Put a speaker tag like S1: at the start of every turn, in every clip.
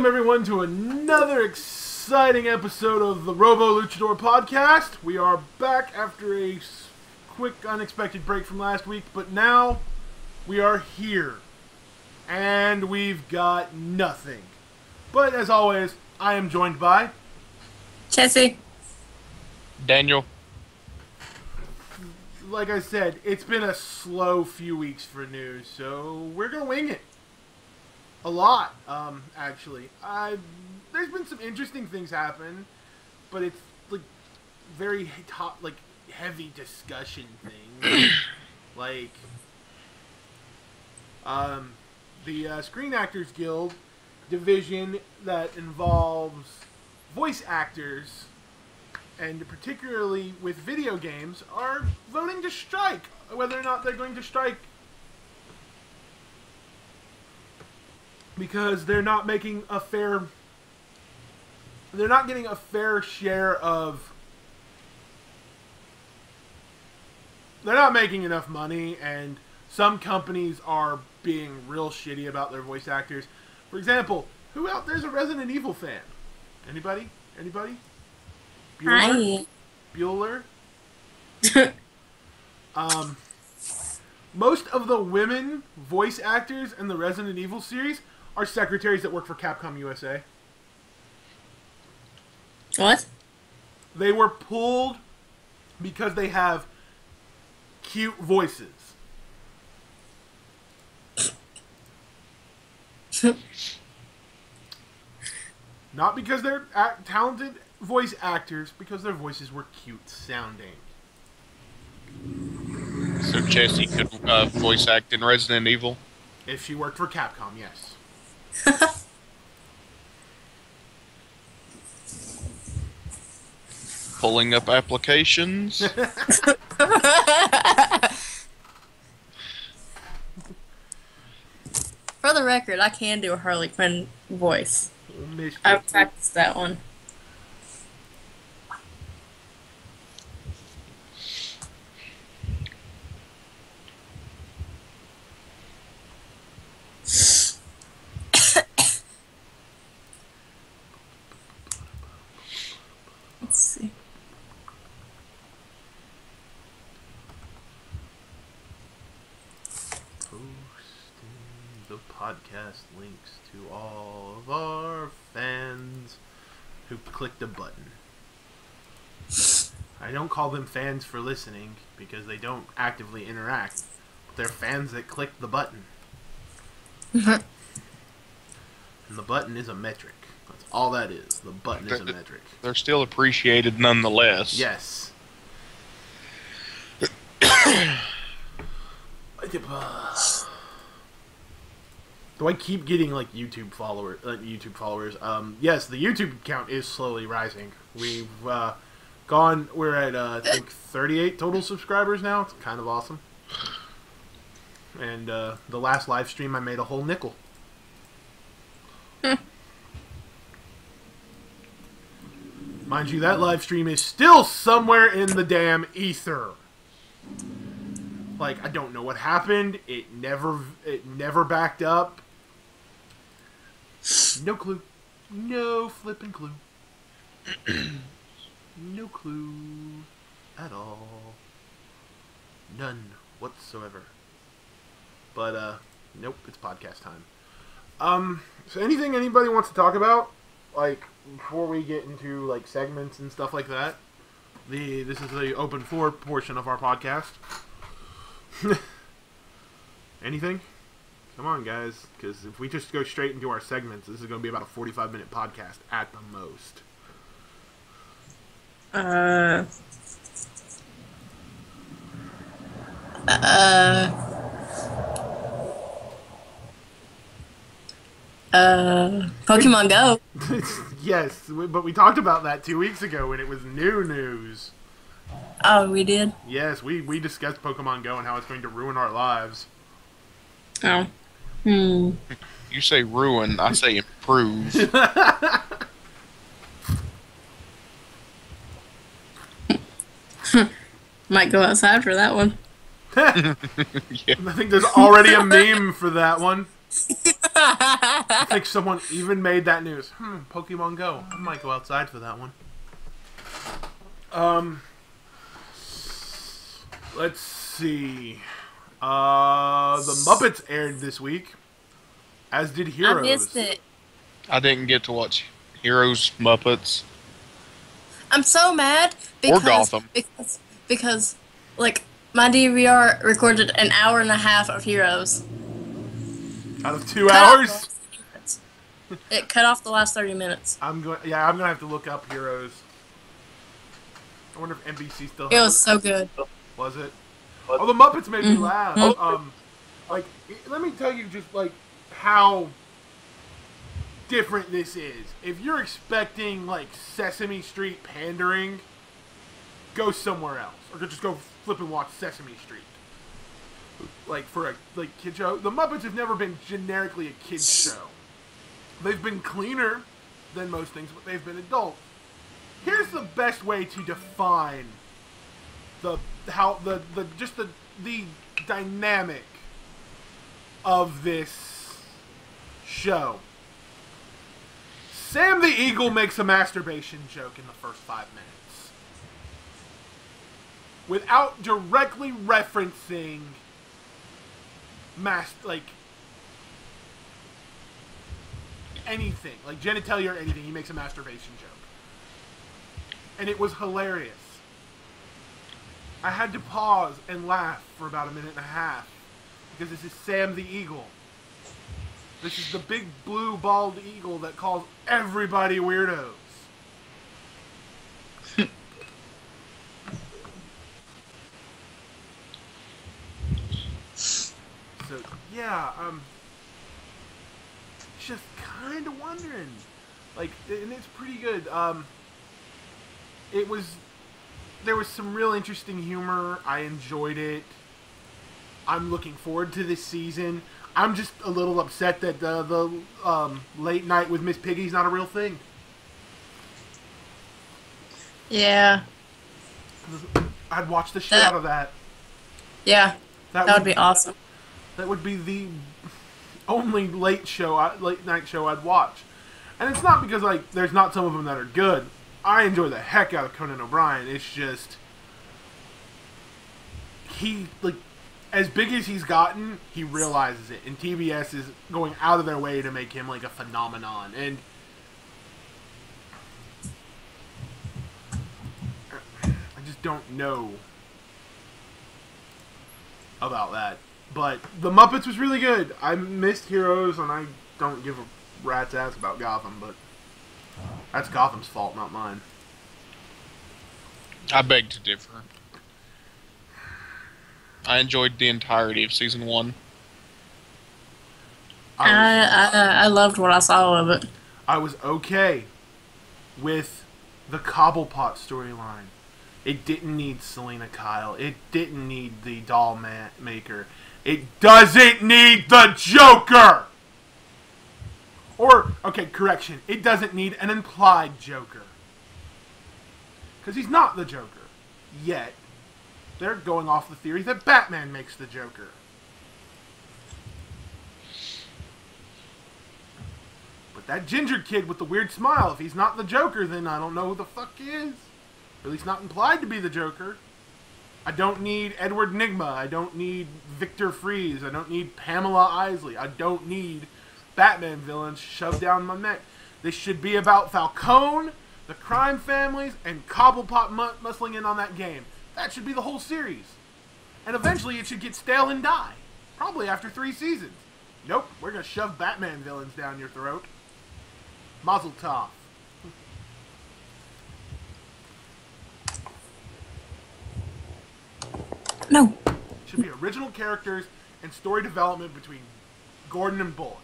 S1: welcome everyone to another exciting episode of the Robo Luchador podcast. We are back after a quick, unexpected break from last week, but now we are here. And we've got nothing. But as always, I am joined by...
S2: Chessie.
S3: Daniel.
S1: Like I said, it's been a slow few weeks for news, so we're going to wing it. A lot, actually. There's been some interesting things happen, but it's like very heavy discussion things. Like, the Screen Actors Guild division that involves voice actors, and particularly with video games, are voting to strike. Whether or not they're going to strike because they're not making a fair... They're not getting a fair share of... They're not making enough money, and some companies are being real shitty about their voice actors. For example, who out there's a Resident Evil fan? Anybody? Anybody? Bueller?
S2: Hi.
S1: Bueller? Most of the women voice actors in the Resident Evil series are secretaries that work for Capcom USA.
S2: What?
S1: They were pulled because they have cute voices. Not because they're talented voice actors, because their voices were cute sounding.
S3: So Chessie could voice act in Resident Evil?
S1: If she worked for Capcom, yes.
S3: Pulling up applications?
S2: For the record, I can do a Harley Quinn voice. I've practiced that one. Let's see.
S1: The podcast links to all of our fans who clicked a button. I don't call them fans for listening because they don't actively interact. They're fans that clicked the button. And the button is a metric. That's all that is. The button is a metric.
S3: They're still appreciated nonetheless.
S1: Yes. Do I keep getting like YouTube followers? Yes, the YouTube account is slowly rising. We've we're at I think 38 total subscribers now. It's kind of awesome. And the last live stream I made a whole nickel. Mind you, that live stream is still somewhere in the damn ether. Like, I don't know what happened. It never backed up. No clue. No flippin' clue. No clue at all. None whatsoever. But, nope, it's podcast time. So anything anybody wants to talk about? Like, before we get into, like, segments and stuff like that? This is the open floor portion of our podcast. Anything? Come on, guys, because if we just go straight into our segments, this is going to be about a 45-minute podcast at the most.
S2: Pokemon Go.
S1: Yes, but we talked about that 2 weeks ago when it was new news.
S2: Oh, we did?
S1: Yes, we discussed Pokemon Go and how it's going to ruin our lives.
S2: Oh.
S3: You say ruin, I say improve.
S2: Might go outside for that one.
S3: Yeah.
S1: I think there's already a meme for that one. I think someone even made that news. Pokemon Go. I might go outside for that one. Let's see. The Muppets aired this week, as did Heroes.
S2: I missed it.
S3: I didn't get to watch Heroes, Muppets,
S2: I'm so mad because
S3: or Gotham.
S2: because like my DVR recorded an hour and a half of Heroes.
S1: Out of 2 hours?
S2: It cut off the last 30 minutes.
S1: I'm gonna have to look up Heroes. I wonder if NBC still has
S2: It was so good.
S1: Was it? Oh, the Muppets made me laugh. Like, let me tell you just, like, how different this is. If you're expecting, like, Sesame Street pandering, go somewhere else. Or just go flip and watch Sesame Street. Like, for a, like, kid show. The Muppets have never been generically a kid's show. They've been cleaner than most things, but they've been adult. Here's the best way to define the dynamic of this show. Sam the Eagle makes a masturbation joke in the first 5 minutes, without directly referencing anything, like genitalia or anything. He makes a masturbation joke. And it was hilarious. I had to pause and laugh for about a minute and a half, because this is Sam the Eagle. This is the big blue bald eagle that calls everybody weirdos. So, yeah, just kind of wondering. Like, and it's pretty good. There was some real interesting humor. I enjoyed it. I'm looking forward to this season. I'm just a little upset that the late night with Miss Piggy's not a real thing.
S2: Yeah.
S1: I'd watch the shit out of that.
S2: Yeah. That would be awesome.
S1: That would be the only late night show I'd watch. And it's not because, like, there's not some of them that are good. I enjoy the heck out of Conan O'Brien. It's just, he, like, as big as he's gotten, he realizes it. And TBS is going out of their way to make him, like, a phenomenon. And I just don't know about that. But The Muppets was really good. I missed Heroes, and I don't give a rat's ass about Gotham, but that's Gotham's fault, not mine.
S3: I beg to differ. I enjoyed the entirety of season 1.
S2: I loved what I saw of it.
S1: I was okay with the Cobblepot storyline. It didn't need Selena Kyle. It didn't need the doll maker. It doesn't need the Joker! Or, okay, correction. It doesn't need an implied Joker. Because he's not the Joker. Yet. They're going off the theory that Batman makes the Joker. But that ginger kid with the weird smile, if he's not the Joker, then I don't know who the fuck he is. Or at least not implied to be the Joker. I don't need Edward Nygma. I don't need Victor Fries. I don't need Pamela Isley. I don't need Batman villains shoved down my neck. This should be about Falcone, the crime families, and Cobblepot muscling in on that game. That should be the whole series. And eventually it should get stale and die. Probably after 3 seasons. Nope, we're going to shove Batman villains down your throat. Mazel tov.
S2: No.
S1: Should be original characters and story development between Gordon and Bullock.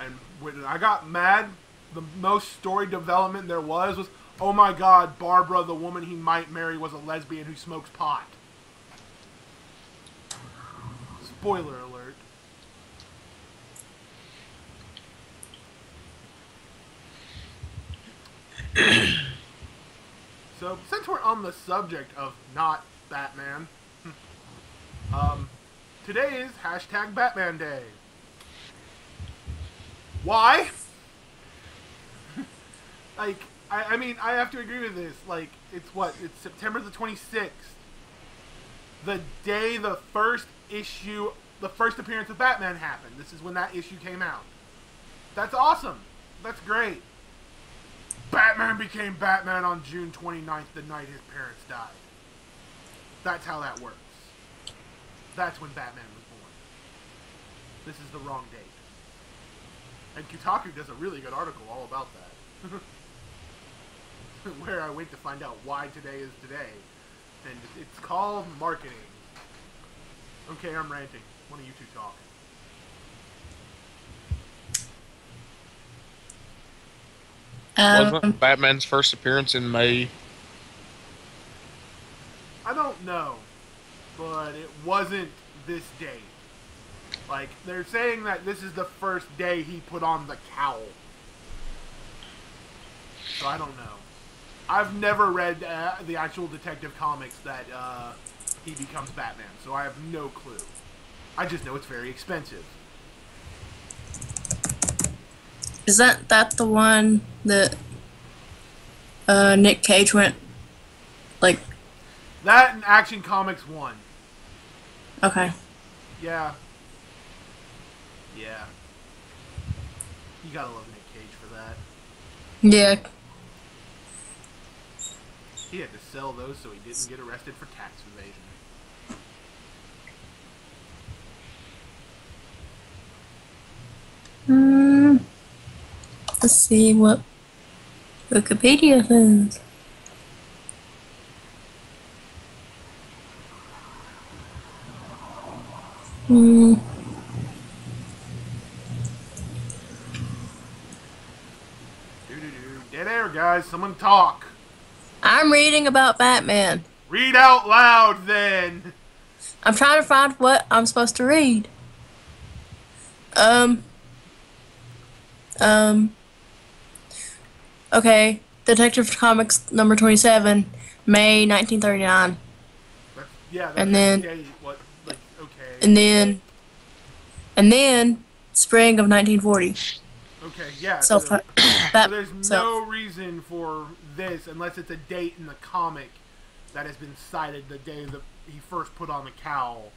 S1: And when I got mad, the most story development there was, oh my god, Barbara, the woman he might marry, was a lesbian who smokes pot. Spoiler alert. So, since we're on the subject of not Batman, today is #Batman Day. Why? Like, I mean, I have to agree with this. Like, it's what? It's September the 26th. The day the first appearance of Batman happened. This is when that issue came out. That's awesome. That's great. Batman became Batman on June 29th, the night his parents died. That's how that works. That's when Batman was born. This is the wrong date. And Kotaku does a really good article all about that. Where I went to find out why today is today. And it's called marketing. Okay, I'm ranting. One of you two talk.
S3: Wasn't Batman's first appearance in May?
S1: I don't know. But it wasn't this date. Like, they're saying that this is the first day he put on the cowl. So I don't know. I've never read the actual Detective Comics that he becomes Batman, so I have no clue. I just know it's very expensive.
S2: Is that the one that Nick Cage went, like...
S1: That and Action Comics 1.
S2: Okay.
S1: Yeah. Yeah. You gotta love Nick Cage for that.
S2: Yeah.
S1: He had to sell those so he didn't get arrested for tax evasion.
S2: Let's see what Wikipedia says.
S1: Dead air, guys. Someone talk.
S2: I'm reading about Batman.
S1: Read out loud, then.
S2: I'm trying to find what I'm supposed to read. Okay. Detective Comics number 27, May 1939.
S1: That's
S2: and then,
S1: date. What? Like, okay.
S2: And then, spring of 1940.
S1: Okay, yeah.
S2: So
S1: there's no reason for this unless it's a date in the comic that has been cited the day that he first put on the cowl.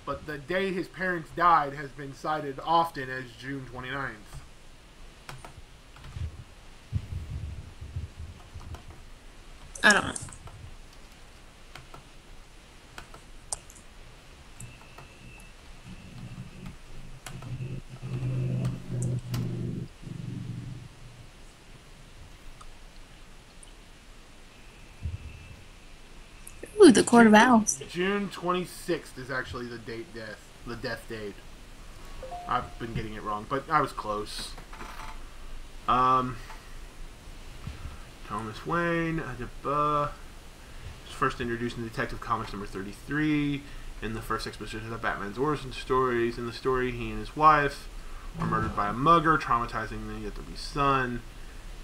S1: But the day his parents died has been cited often as June 29th.
S2: I don't know. Ooh, the Court of Owls.
S1: June 26th is actually the death date. I've been getting it wrong, but I was close. Thomas Wayne, was first introduced in Detective Comics number 33 in the first exposition of Batman's origin stories. In the story, he and his wife were murdered by a mugger, traumatizing the yet-to-be son.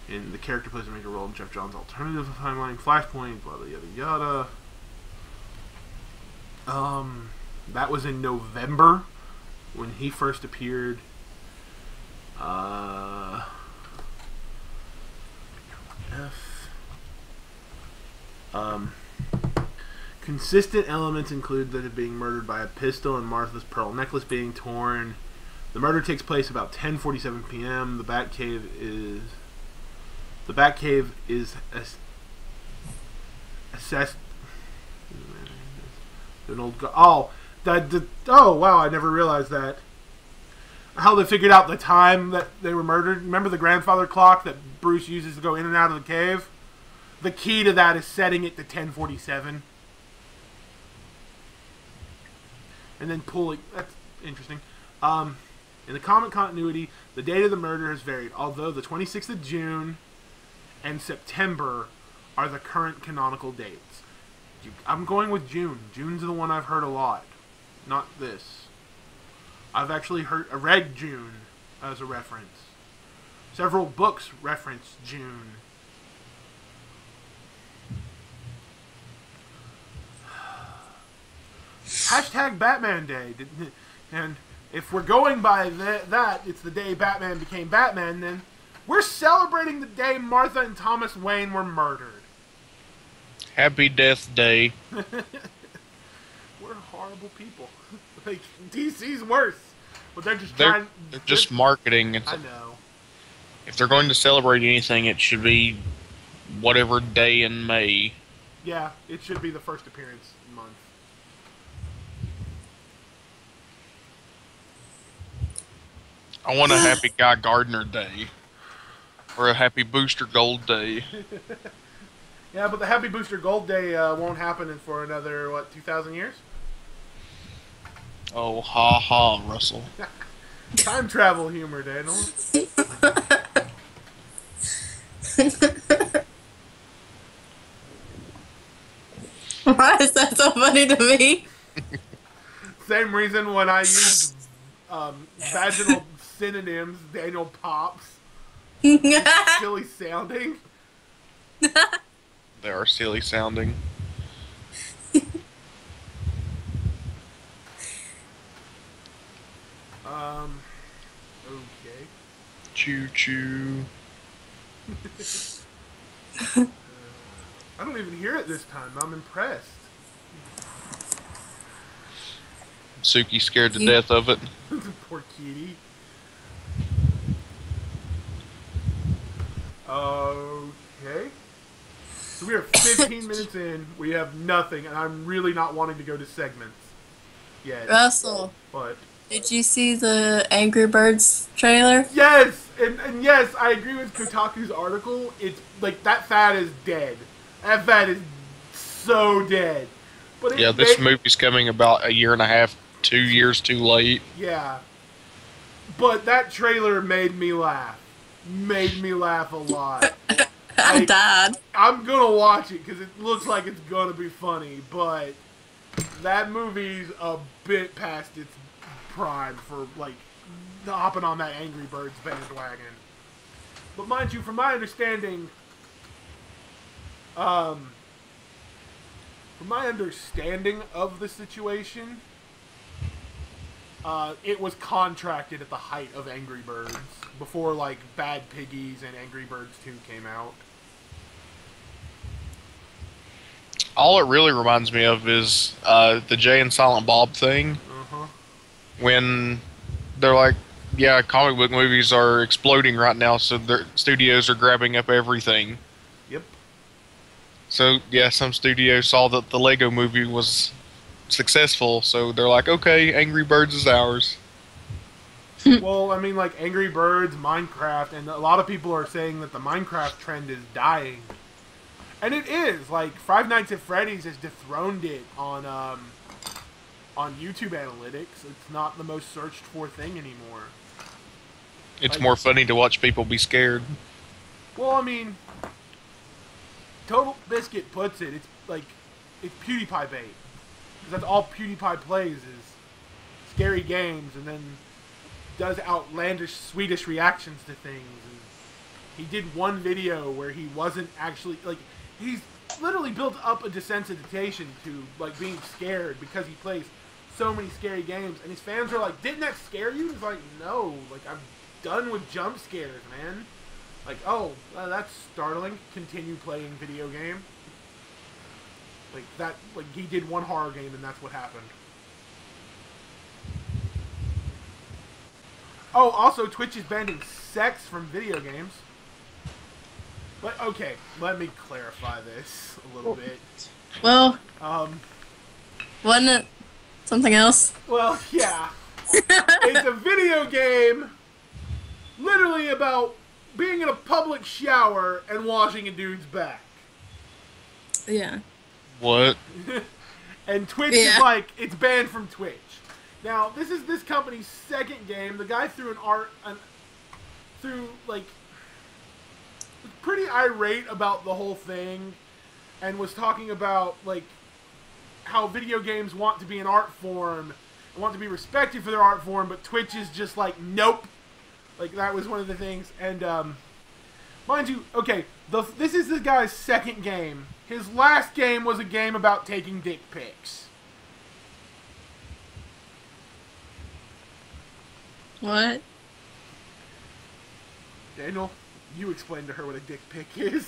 S1: And the character plays a major role in Jeff Johns' alternative timeline, Flashpoint, blah, blah, yada, yada. That was in November when he first appeared. Consistent elements include that of being murdered by a pistol and Martha's pearl necklace being torn. The murder takes place about 10:47 p.m. The Batcave is assessed. An old oh wow! I never realized that. How they figured out the time that they were murdered. Remember the grandfather clock that Bruce uses to go in and out of the cave? The key to that is setting it to 10:47. And then pulling. That's interesting. In the comic continuity, the date of the murder has varied, although the 26th of June and September are the current canonical dates. I'm going with June. June's the one I've heard a lot. Not this. I've actually read June as a reference. Several books reference June. Hashtag Batman Day. And if we're going by that, it's the day Batman became Batman, then we're celebrating the day Martha and Thomas Wayne were murdered.
S3: Happy Death Day.
S1: We're horrible people. Like, DC's worse. But they're
S3: just marketing.
S1: I know.
S3: If they're going to celebrate anything, it should be whatever day in May.
S1: Yeah, it should be the first appearance month.
S3: I want a Happy Guy Gardner Day. Or a Happy Booster Gold Day.
S1: Yeah, but the Happy Booster Gold Day won't happen for another, 2,000 years?
S3: Oh, ha ha, Russell.
S1: Time travel humor, Daniel.
S2: Why is that so funny to me?
S1: Same reason when I use vaginal synonyms, Daniel pops. Silly sounding.
S3: They are silly sounding.
S1: Okay.
S3: Choo choo.
S1: I don't even hear it this time. I'm impressed.
S3: Suki scared to death of it.
S1: Poor kitty. Okay. So we are 15 minutes in. We have nothing, and I'm really not wanting to go to segments yet.
S2: Russell,
S1: But
S2: did you see the Angry Birds trailer?
S1: yes, and yes, I agree with Kotaku's article. It's like that fad is dead. That fad is so dead. But
S3: Yeah, this movie's coming about a year and a half, 2 years too late.
S1: Yeah. But that trailer made me laugh. Made me laugh a lot.
S2: I died.
S1: I'm gonna watch it because it looks like it's gonna be funny, but that movie's a bit past its prime for, like, hopping on that Angry Birds bandwagon. But mind you, from my understanding, of the situation, it was contracted at the height of Angry Birds, before, like, Bad Piggies and Angry Birds 2 came out.
S3: All it really reminds me of is the Jay and Silent Bob thing.
S1: Uh-huh.
S3: When they're like, yeah, comic book movies are exploding right now, so their studios are grabbing up everything.
S1: Yep.
S3: So, yeah, some studios saw that the Lego movie was successful, so they're like, okay, Angry Birds is ours.
S1: Well, I mean, like, Angry Birds, Minecraft, and a lot of people are saying that the Minecraft trend is dying. And it is. Like, Five Nights at Freddy's has dethroned it on YouTube analytics. It's not the most searched for thing anymore.
S3: It's
S1: like,
S3: more funny to watch people be scared.
S1: Well, I mean, Total Biscuit puts it, it's like, it's PewDiePie bait. Because that's all PewDiePie plays is scary games and then does outlandish Swedish reactions to things. And he did one video where he wasn't actually, like, he's literally built up a desensitization to, like, being scared because he plays so many scary games. And his fans are like, didn't that scare you? He's like, no, like, I'm done with jump scares, man. Like, oh, that's startling. Continue playing video game. Like, that, like, he did one horror game and that's what happened. Oh, also, Twitch is banning sex from video games. But, okay, let me clarify this a little bit.
S2: Well, wasn't it something else?
S1: Well, yeah. It's a video game literally about being in a public shower and washing a dude's back.
S2: Yeah.
S3: What?
S1: And Twitch is like, it's banned from Twitch. Now, this is this company's second game. The guy threw like, was pretty irate about the whole thing and was talking about, like, how video games want to be an art form and want to be respected for their art form, but Twitch is just like, nope. Like, that was one of the things. And, mind you, okay, this is the guy's second game. His last game was a game about taking dick pics.
S2: What?
S1: Daniel, you explain to her what a dick pic is.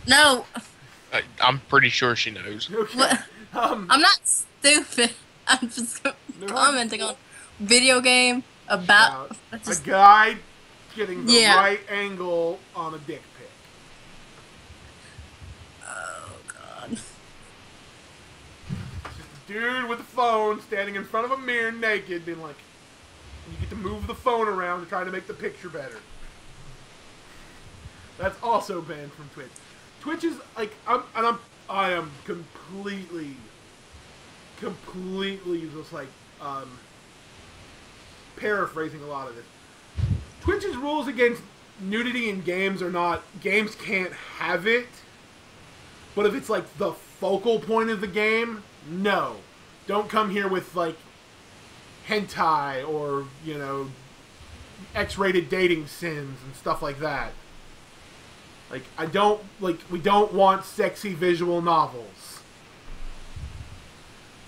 S2: No.
S3: I'm pretty sure she knows.
S1: Okay.
S2: What? I'm not stupid. I'm just commenting on video game about
S1: a guy getting the
S2: Yeah.
S1: right angle on a dick pic.
S2: Oh god.
S1: It's just a dude with a phone standing in front of a mirror naked, being like, you get to move the phone around to try to make the picture better. That's also banned from Twitch. Twitch is like, I am completely just like paraphrasing a lot of this. Twitch's rules against nudity in games are not, games can't have it, but if it's like the focal point of the game, no. Don't come here with like hentai or, you know, X-rated dating sims and stuff like that. Like, we don't want sexy visual novels.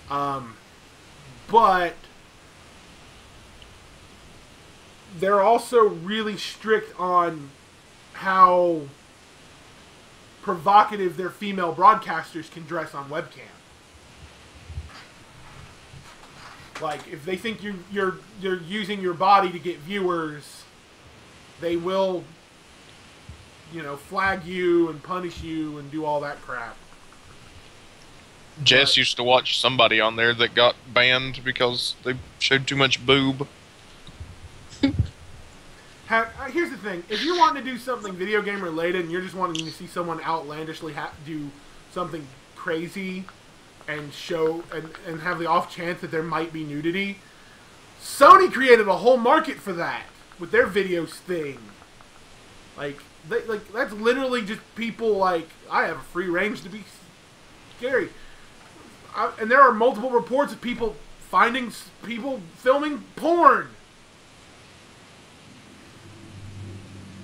S1: But they're also really strict on how provocative their female broadcasters can dress on webcam. Like, if they think you're using your body to get viewers, they will, you know, flag you and punish you and do all that crap.
S3: Jess used to watch somebody on there that got banned because they showed too much boob.
S1: Here's the thing. If you're wanting to do something video game related and you're just wanting to see someone outlandishly do something crazy and show and have the off chance that there might be nudity, Sony created a whole market for that with their videos thing. Like that's literally just people like, I have a free range to be scary. And there are multiple reports of people finding people filming porn.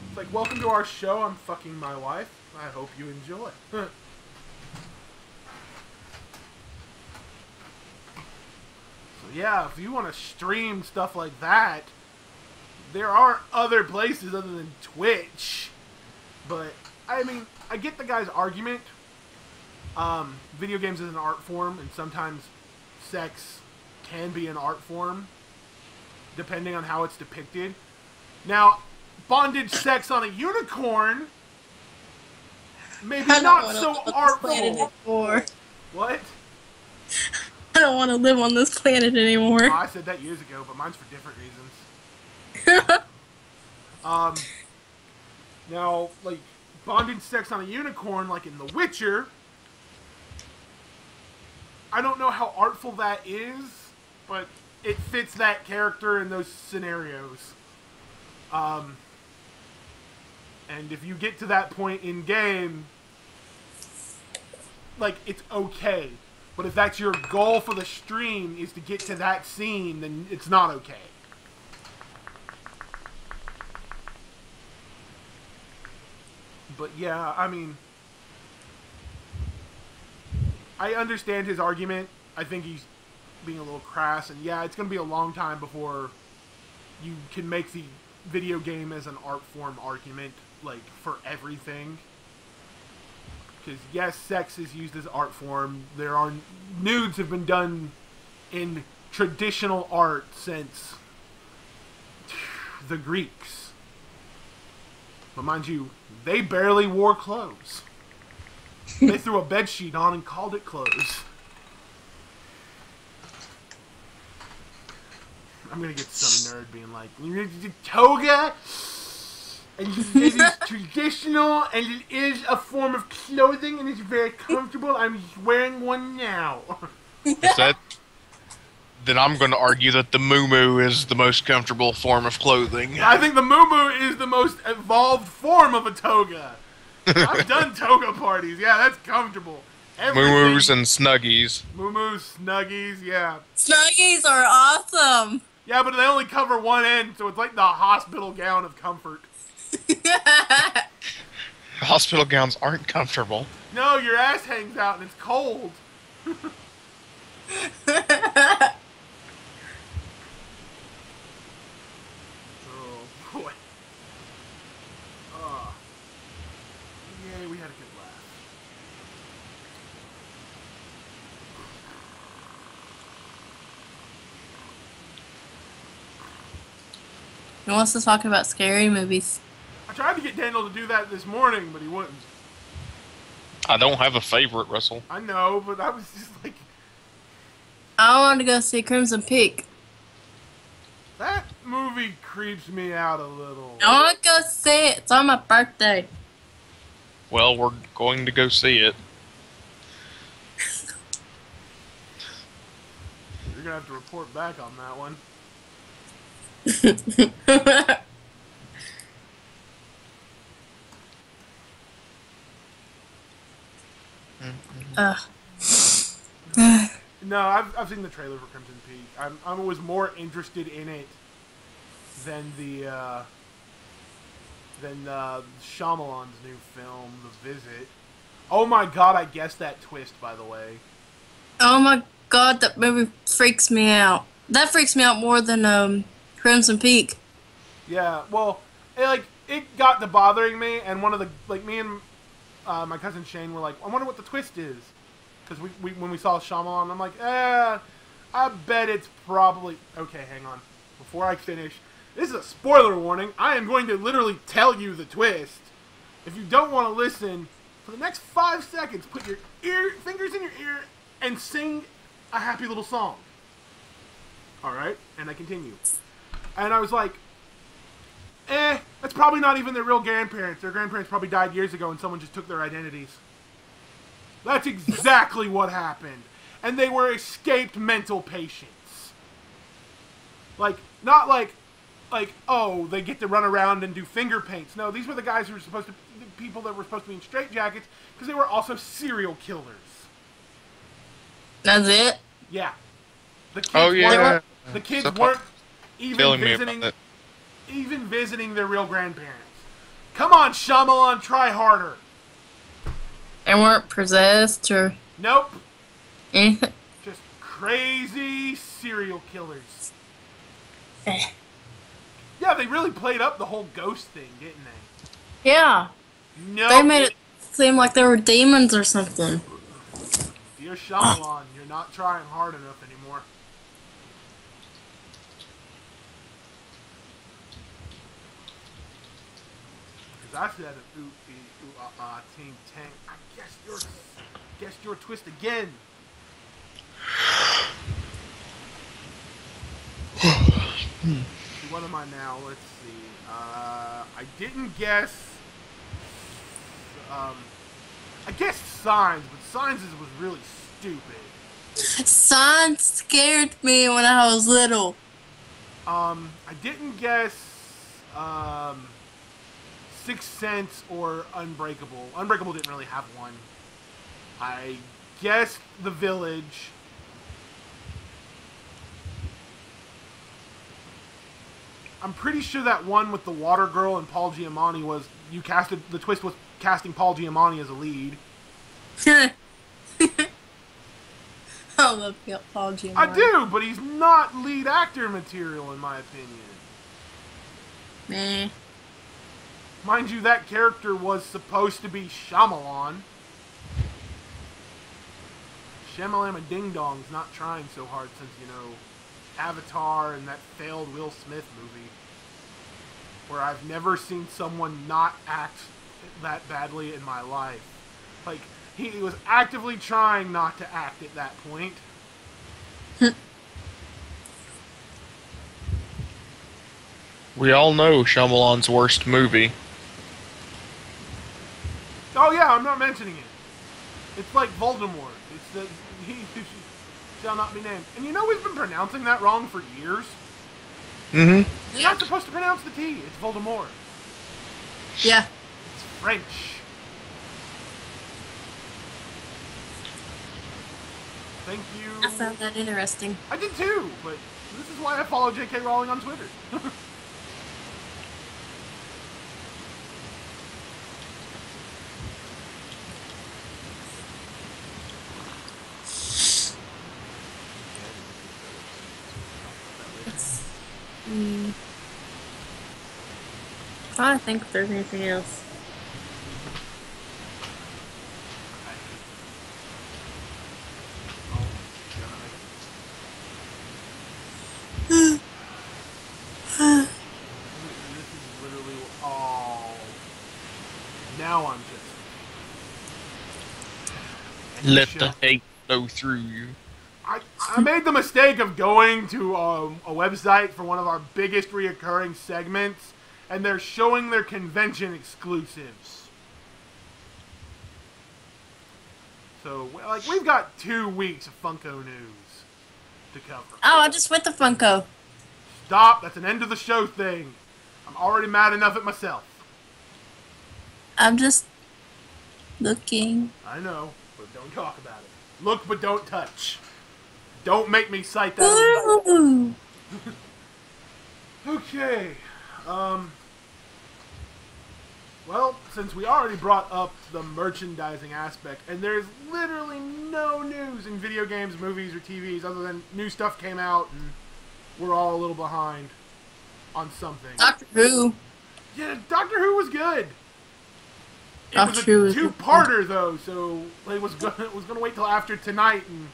S1: It's like, welcome to our show. I'm fucking my wife. I hope you enjoy. So yeah, if you want to stream stuff like that, there are other places other than Twitch. But, I mean, I get the guy's argument. Video games is an art form, and sometimes sex can be an art form, depending on how it's depicted. Now, bondage sex on a unicorn, maybe not so artful. What?
S2: I don't want to live on this planet anymore.
S1: Oh, I said that years ago, but mine's for different reasons. Now, like, bondage sex on a unicorn, like in The Witcher, I don't know how artful that is, but it fits that character in those scenarios. And if you get to that point in game, like, it's okay. But if that's your goal for the stream is to get to that scene, then it's not okay. But yeah, I mean, I understand his argument. I think he's being a little crass, and yeah, it's going to be a long time before you can make the video game as an art form argument, like, for everything. Because yes, sex is used as art form. There are nudes have been done in traditional art since the Greeks. But mind you, they barely wore clothes. They threw a bedsheet on and called it clothes. I'm gonna get some nerd being like, toga, and it is traditional, and it is a form of clothing, and it's very comfortable. I'm wearing one now.
S3: Is that? Then I'm going to argue that the muumuu is the most comfortable form of clothing.
S1: I think the muumuu is the most evolved form of a toga. I've done toga parties. Yeah, that's comfortable.
S3: Muumuus and snuggies.
S1: Muumuus, snuggies, yeah.
S2: Snuggies are awesome.
S1: Yeah, but they only cover one end, so it's like the hospital gown of comfort.
S3: Hospital gowns aren't comfortable.
S1: No, your ass hangs out and it's cold.
S2: He wants to talk about scary movies.
S1: I tried to get Daniel to do that this morning, but he wouldn't.
S3: I don't have a favorite, Russell.
S1: I know, but I was just like...
S2: I want to go see Crimson Peak.
S1: That movie creeps me out a little.
S2: I want to go see it. It's on my birthday.
S3: Well, we're going to go see it.
S1: You're going to have to report back on that one. No, I've seen the trailer for Crimson Peak. I was more interested in it than Shyamalan's new film, The Visit. Oh my god, I guessed that twist, by the way.
S2: Oh my god, that movie freaks me out. That freaks me out more than Crimson Peak.
S1: Yeah, well, it got to bothering me, and one of the me and my cousin Shane were like, I wonder what the twist is, because when we saw Shyamalan, I'm like, I bet it's probably okay. Hang on, before I finish, this is a spoiler warning. I am going to literally tell you the twist. If you don't want to listen, for the next 5 seconds, put your fingers in your ear and sing a happy little song. All right, and I continue, and I was like, that's probably not even their real grandparents. Their grandparents probably died years ago and someone just took their identities. That's exactly what happened. And they were escaped mental patients. Like, not like, oh, they get to run around and do finger paints. No, these were the guys who were people that were supposed to be in straitjackets because they were also serial killers.
S2: That's it?
S1: Yeah. The kids the kids weren't even visiting their real grandparents. Come on, Shyamalan, try harder.
S2: They weren't possessed or...
S1: Nope.
S2: anything?
S1: Just crazy serial killers. Yeah, they really played up the whole ghost thing, didn't they?
S2: Yeah.
S1: No.
S2: They made it seem like they were demons or something.
S1: Dear Shyamalan, you're not trying hard enough anymore. I said an team tank. I guessed your twist again. What am I now? Let's see. I didn't guess. I guessed Signs, but Signs was really stupid.
S2: Signs scared me when I was little.
S1: I didn't guess. Sixth Sense or Unbreakable. Unbreakable didn't really have one. I guessed The Village. I'm pretty sure that one with the water girl and Paul Giamatti was the twist was casting Paul Giamatti as a lead.
S2: I love Paul Giamatti.
S1: I do, but he's not lead actor material in my opinion.
S2: Meh.
S1: Mind you, that character was supposed to be Shyamalan. Shyamalama Ding Dong's not trying so hard since, Avatar and that failed Will Smith movie. Where I've never seen someone not act that badly in my life. Like, he was actively trying not to act at that point.
S3: We all know Shyamalan's worst movie.
S1: Oh yeah, I'm not mentioning it. It's like Voldemort. It's the he shall not be named. And we've been pronouncing that wrong for years.
S3: Mm-hmm.
S1: You're not supposed to pronounce the T. It's Voldemort.
S2: Yeah.
S1: It's French. Thank you.
S2: I found that interesting.
S1: I did too, but this is why I follow J.K. Rowling on Twitter.
S2: Trying to think if there's anything else.
S3: Let the hate flow through you.
S1: I made the mistake of going to a website for one of our biggest reoccurring segments, and they're showing their convention exclusives. So, like, we've got 2 weeks of Funko news to cover.
S2: Oh, I just went to Funko.
S1: Stop! That's an end of the show thing. I'm already mad enough at myself.
S2: I'm just looking.
S1: I know, but don't talk about it. Look, but don't touch. Don't make me cite that.
S2: Ooh.
S1: Okay. Well, since we already brought up the merchandising aspect, and there's literally no news in video games, movies, or TVs other than new stuff came out, and we're all a little behind on something.
S2: Doctor Who.
S1: Yeah, Doctor Who was good.
S2: Doctor Who
S1: was a two-parter, though, so it was gonna wait till after tonight, and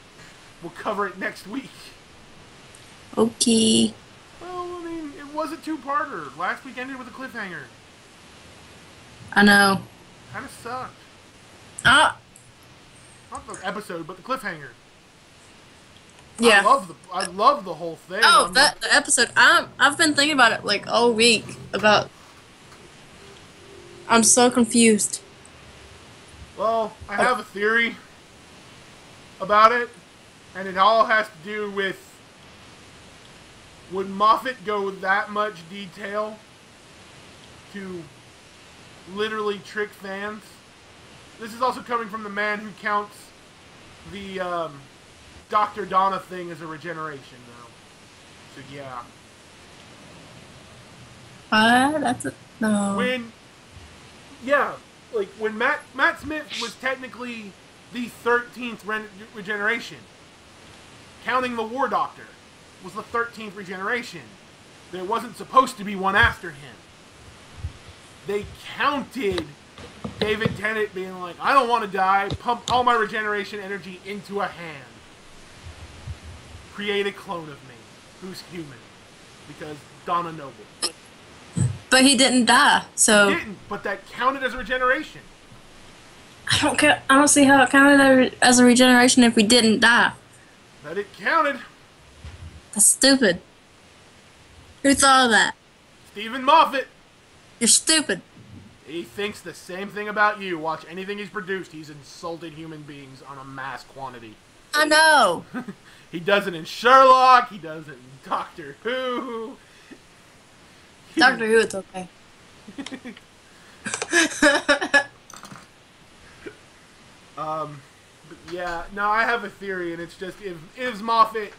S1: we'll cover it next week.
S2: Okay.
S1: Well, I mean, it was a two-parter. Last week ended with a cliffhanger.
S2: I know.
S1: Kind of sucked.
S2: Ah.
S1: Not the episode, but the cliffhanger.
S2: Yeah.
S1: I love the whole thing.
S2: Oh, the episode. I've been thinking about it like all week. I'm so confused.
S1: Well, I have a theory about it, and it all has to do with, would Moffat go that much detail to literally trick fans? This is also coming from the man who counts the Dr. Donna thing as a regeneration, though. So yeah.
S2: That's a no.
S1: When Matt Smith was technically the 13th regeneration, counting the War Doctor, was the 13th regeneration. There wasn't supposed to be one after him. They counted David Tennant being like, I don't want to die, pump all my regeneration energy into a hand. Create a clone of me, who's human. Because Donna Noble.
S2: But he didn't die, so...
S1: He didn't, but that counted as a regeneration.
S2: I don't care. I don't see how it counted as a regeneration if we didn't die.
S1: But it counted.
S2: That's stupid. Who thought of that?
S1: Stephen Moffat.
S2: You're stupid.
S1: He thinks the same thing about you. Watch anything he's produced. He's insulted human beings on a mass quantity.
S2: I know.
S1: He does it in Sherlock. He does it in Doctor Who.
S2: Doctor Who, it's okay.
S1: But yeah, no, I have a theory, and it's just, is Moffat,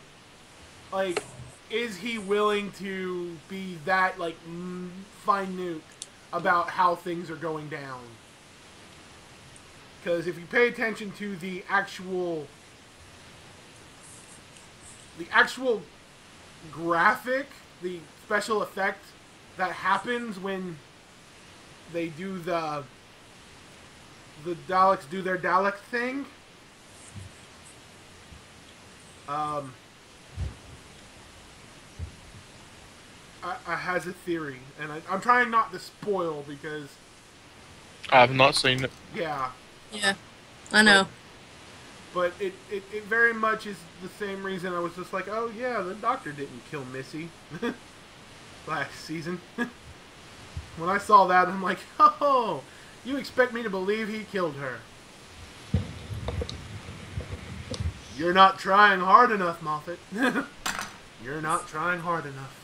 S1: like, is he willing to be that, like, minute about how things are going down? Because if you pay attention to the actual graphic, the special effect that happens when they do the Daleks do their Dalek thing. I has a theory, and I'm trying not to spoil because
S3: I have not seen it.
S1: Yeah.
S2: Yeah, I know.
S1: But it very much is the same reason I was just like, oh yeah, the Doctor didn't kill Missy last season. When I saw that, I'm like, oh, you expect me to believe he killed her? You're not trying hard enough, Moffat. You're not trying hard enough.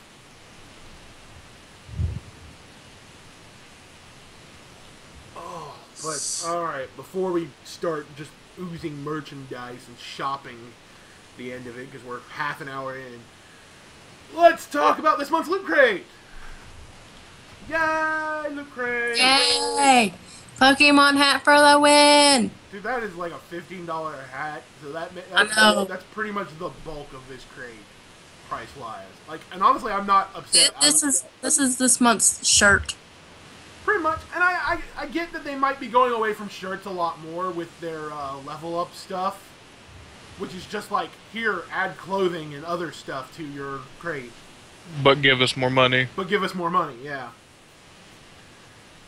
S1: Oh, but alright, before we start just oozing merchandise and shopping the end of it, because we're half an hour in, let's talk about this month's Loot Crate! Yay, Loot Crate!
S2: Yay! Pokemon hat for the win!
S1: Dude, that is like a $15 hat, so that's pretty much the bulk of this crate, price-wise. Like, and honestly, I'm not upset.
S2: This is this month's shirt.
S1: Pretty much, and I get that they might be going away from shirts a lot more with their level up stuff, which is just like, here, add clothing and other stuff to your crate.
S3: But give us more money.
S1: But give us more money, yeah.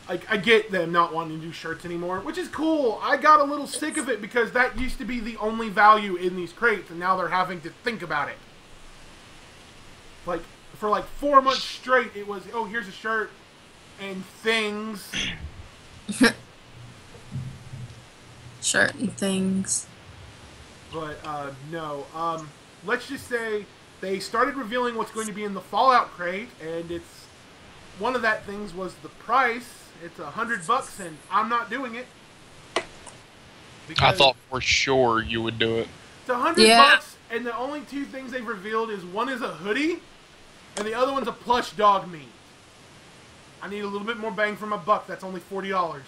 S1: like, I get them not wanting to do shirts anymore, which is cool. I got a little sick of it because that used to be the only value in these crates, and now they're having to think about it. Like, for like 4 months straight, it was, oh, here's a shirt and things.
S2: Shirt and things.
S1: But, no. Let's just say they started revealing what's going to be in the Fallout crate, and it's, one of that things was the price. It's $100, and I'm not doing it.
S3: I thought for sure you would do it.
S1: It's $100, and the only two things they've revealed is one is a hoodie, and the other one's a plush dog meat. I need a little bit more bang for my buck. That's only $40.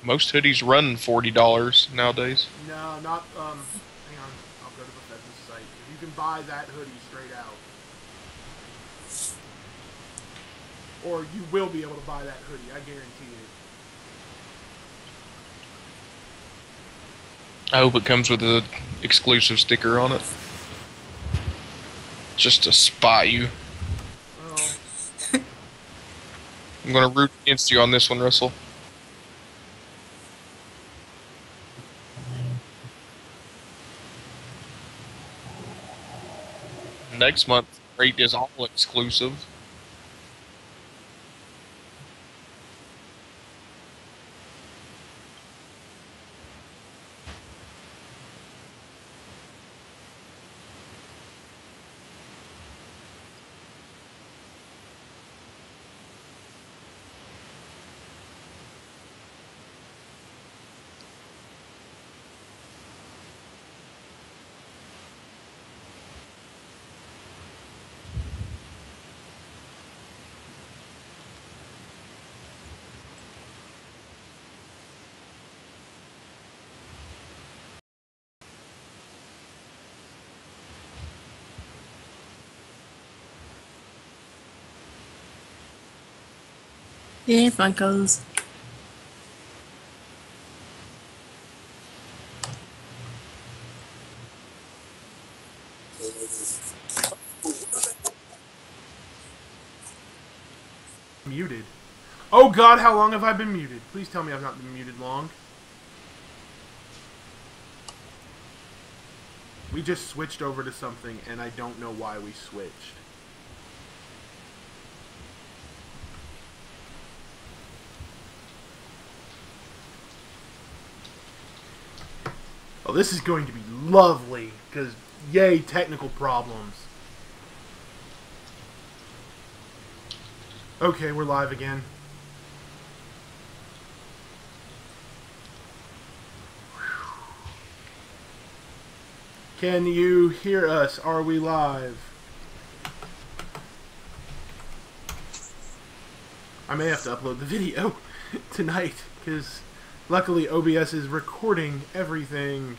S3: Most hoodies run $40 nowadays.
S1: No, not, hang on. I'll go to Bethesda's site. You can buy that hoodie straight out. Or you will be able to buy that hoodie, I guarantee it.
S3: I hope it comes with an exclusive sticker on it. Just to spot you.
S1: Well,
S3: I'm gonna root against you on this one, Russell. Next month, rate is all exclusive.
S2: Yeah, Funkos.
S1: muted. Oh god, how long have I been muted? Please tell me I've not been muted long. We just switched over to something, and I don't know why we switched. Oh, this is going to be lovely, because yay, technical problems. Okay, we're live again. Can you hear us? Are we live? I may have to upload the video tonight, because luckily OBS is recording everything.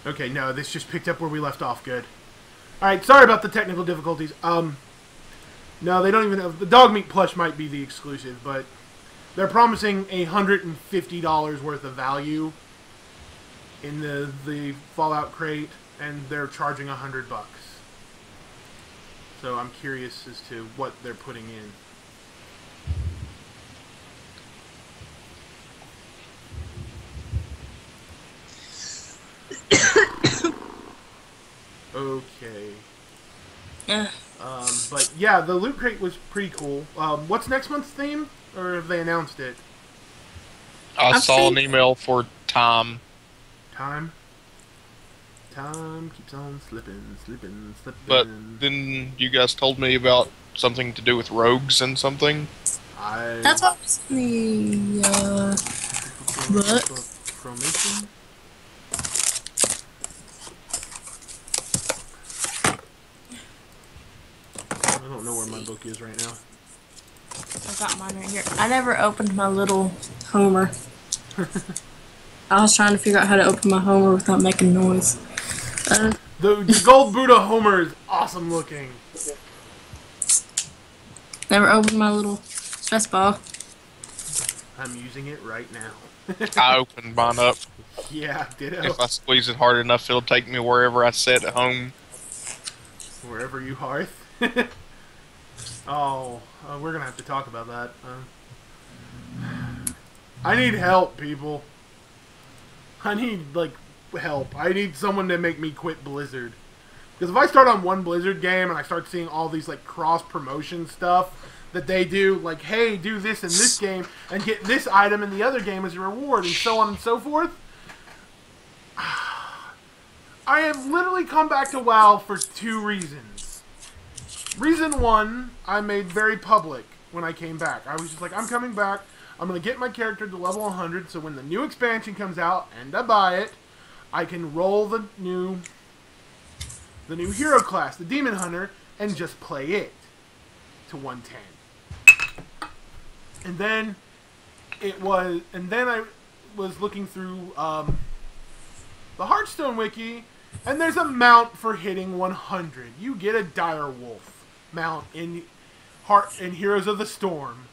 S1: Okay, no, this just picked up where we left off. Good. Alright, sorry about the technical difficulties. No, they don't even have... The dog meat plush might be the exclusive, but they're promising $150 worth of value in the Fallout crate, and they're charging $100. So I'm curious as to what they're putting in. Okay. But yeah, the loot crate was pretty cool. What's next month's theme? Or have they announced it?
S3: I saw an email for Tom.
S1: Time? Time keeps on slipping, slipping, slipping.
S3: But then you guys told me about something to do with rogues and something.
S2: That's what was in the book.
S1: Formation? I don't know where my book is right now.
S2: I got mine right here. I never opened my little Homer. I was trying to figure out how to open my Homer without making noise.
S1: The gold Buddha Homer is awesome looking.
S2: Never opened my little stress ball.
S1: I'm using it right now.
S3: I opened mine up.
S1: Yeah, ditto.
S3: If I squeeze it hard enough, it'll take me wherever I sit at home.
S1: Wherever you hearth. Oh, we're gonna have to talk about that. I need help, people. I need, like, help. I need someone to make me quit Blizzard. Because if I start on one Blizzard game and I start seeing all these, like, cross-promotion stuff that they do, like, hey, do this in this game and get this item in the other game as a reward, and so on and so forth, I have literally come back to WoW for 2 reasons. Reason 1, I made very public when I came back. I was just like, I'm coming back. I'm going to get my character to level 100, so when the new expansion comes out, and I buy it, I can roll the new hero class, the Demon Hunter, and just play it to 110. And then I was looking through the Hearthstone wiki, and there's a mount for hitting 100. You get a Dire Wolf mount in Heroes of the Storm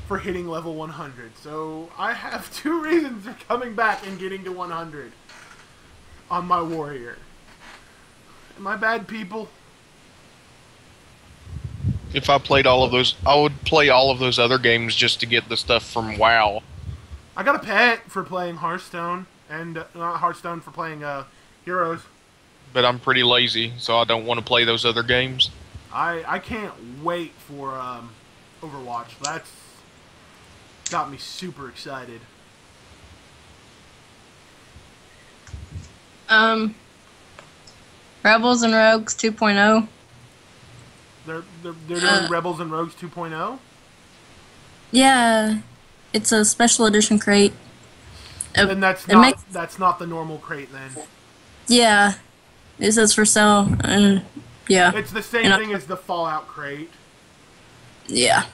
S1: for hitting level 100. So I have 2 reasons for coming back and getting to 100 on my warrior. Am I bad, people?
S3: If I played all of those, I would play all of those other games just to get the stuff from WoW.
S1: I got a pet for playing Hearthstone, and not Hearthstone, for playing Heroes.
S3: But I'm pretty lazy, so I don't want to play those other games.
S1: I can't wait for Overwatch. That's got me super excited.
S2: Rebels and Rogues 2.0.
S1: They're doing Rebels and Rogues 2.0?
S2: Yeah, it's a special edition crate.
S1: Then that's not the normal crate then.
S2: Yeah, it says for sale. Yeah.
S1: It's the same thing as the Fallout crate.
S2: Yeah.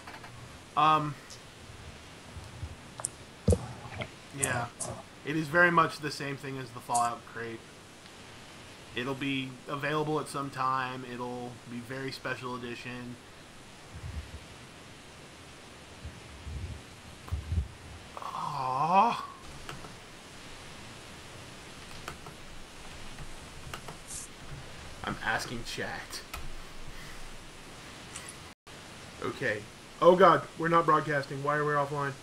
S1: Yeah. It is very much the same thing as the Fallout crate. It'll be available at some time. It'll be very special edition. Aww. I'm asking chat. Okay. Oh god, we're not broadcasting. Why are we offline?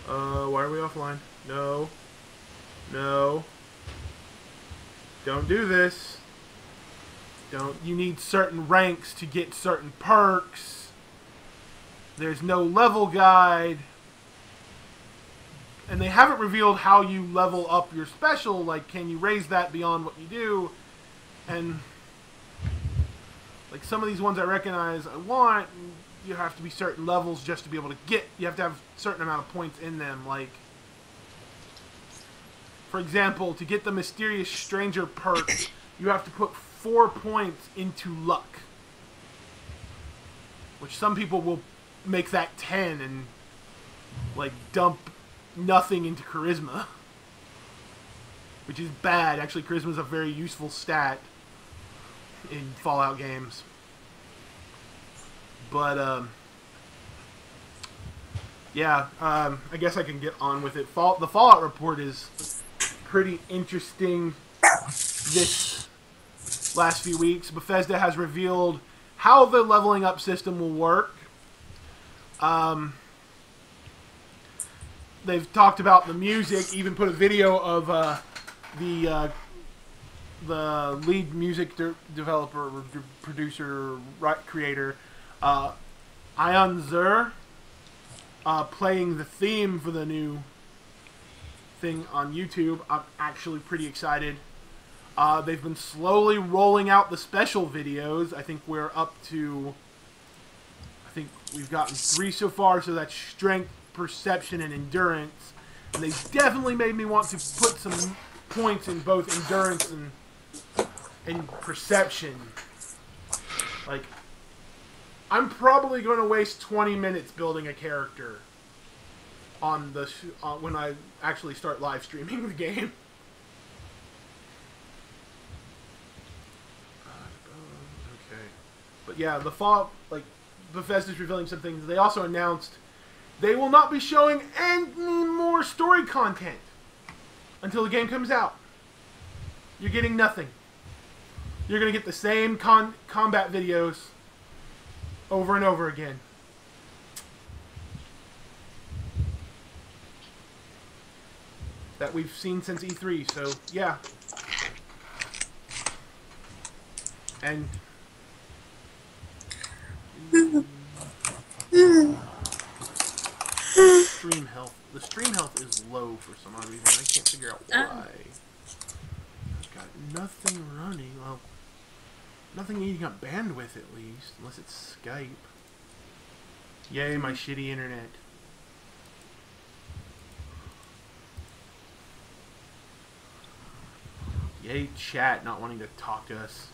S1: Why are we offline? No. No. Don't do this. You need certain ranks to get certain perks. There's no level guide. And they haven't revealed how you level up your special. Like, can you raise that beyond what you do? And, like, some of these ones I recognize I want, you have to be certain levels just to be able to get. You have to have a certain amount of points in them. Like, for example, to get the Mysterious Stranger perk, you have to put 4 points into luck. Which some people will make that 10 and, like, dump nothing into charisma. Which is bad. Actually, charisma is a very useful stat in Fallout games. But, yeah, I guess I can get on with it. The Fallout report is pretty interesting this last few weeks. Bethesda has revealed how the leveling up system will work. They've talked about the music, even put a video of the lead music developer, producer, creator, Ion Zur, playing the theme for the new thing on YouTube. I'm actually pretty excited. They've been slowly rolling out the special videos. I think we're up to... I think we've gotten 3 so far, so that's Strength, Perception, and Endurance. And they definitely made me want to put some points in both Endurance and Perception. Like, I'm probably going to waste 20 minutes building a character on the when I actually start live streaming the game. Okay, but yeah, the fall, like, Bethesda's revealing some things. They also announced they will not be showing any more story content until the game comes out. You're getting nothing. You're gonna get the same combat videos over and over again. That we've seen since E3, so yeah. And stream health. The stream health is low for some odd reason. I can't figure out why. I've got nothing running. Well, nothing eating up bandwidth at least, unless it's Skype. Yay, my shitty internet. Yay, chat not wanting to talk to us.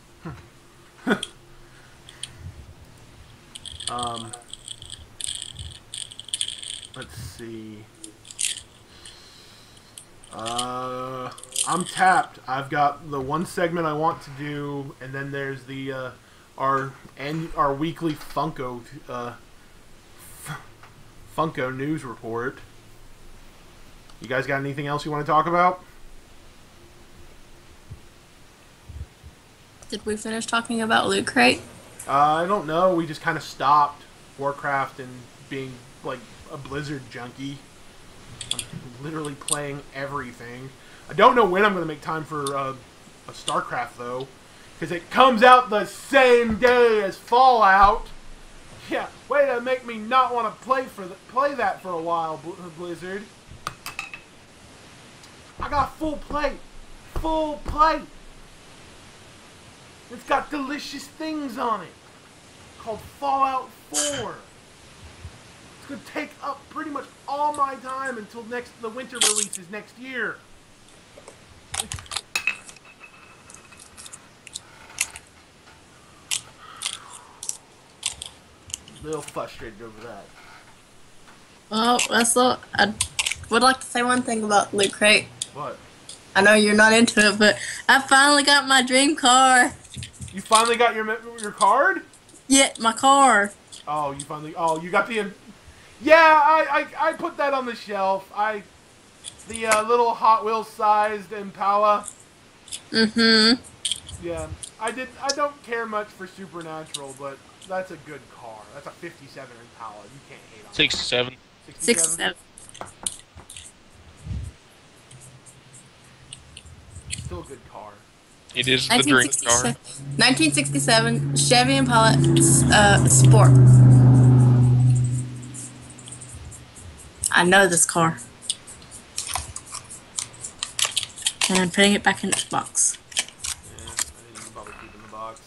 S1: Let's see. I'm tapped. I've got the one segment I want to do, and then there's the our weekly Funko Funko news report. You guys got anything else you want to talk about?
S2: Did we finish talking about Loot Crate?
S1: I don't know. We just kind of stopped Warcraft and being like a Blizzard junkie. I'm literally playing everything. I don't know when I'm going to make time for a StarCraft though, because it comes out the same day as Fallout. Yeah, way to make me not want to play that for a while, Blizzard. I got full plate. Full plate. It's got delicious things on it. Called Fallout 4. It's going to take up pretty much all my time until the winter releases next year. A little frustrated over that.
S2: Well, I would like to say one thing about Loot Crate.
S1: What?
S2: I know you're not into it, but I finally got my dream car.
S1: You finally got your card?
S2: Yeah, my car.
S1: Oh, you finally... Oh, you got the... Yeah, I put that on the shelf. The little Hot Wheels sized Impala.
S2: Mm-hmm.
S1: Yeah, I don't care much for Supernatural, but that's a good car. That's a 57 Impala. You can't hate on it.
S3: 67.
S2: 67.
S1: Still a good car.
S3: It is the dream car.
S2: 1967 Chevy Impala Sport. I know this car. And I'm putting it back in its box.
S1: Yeah, I didn't even bother keeping the box.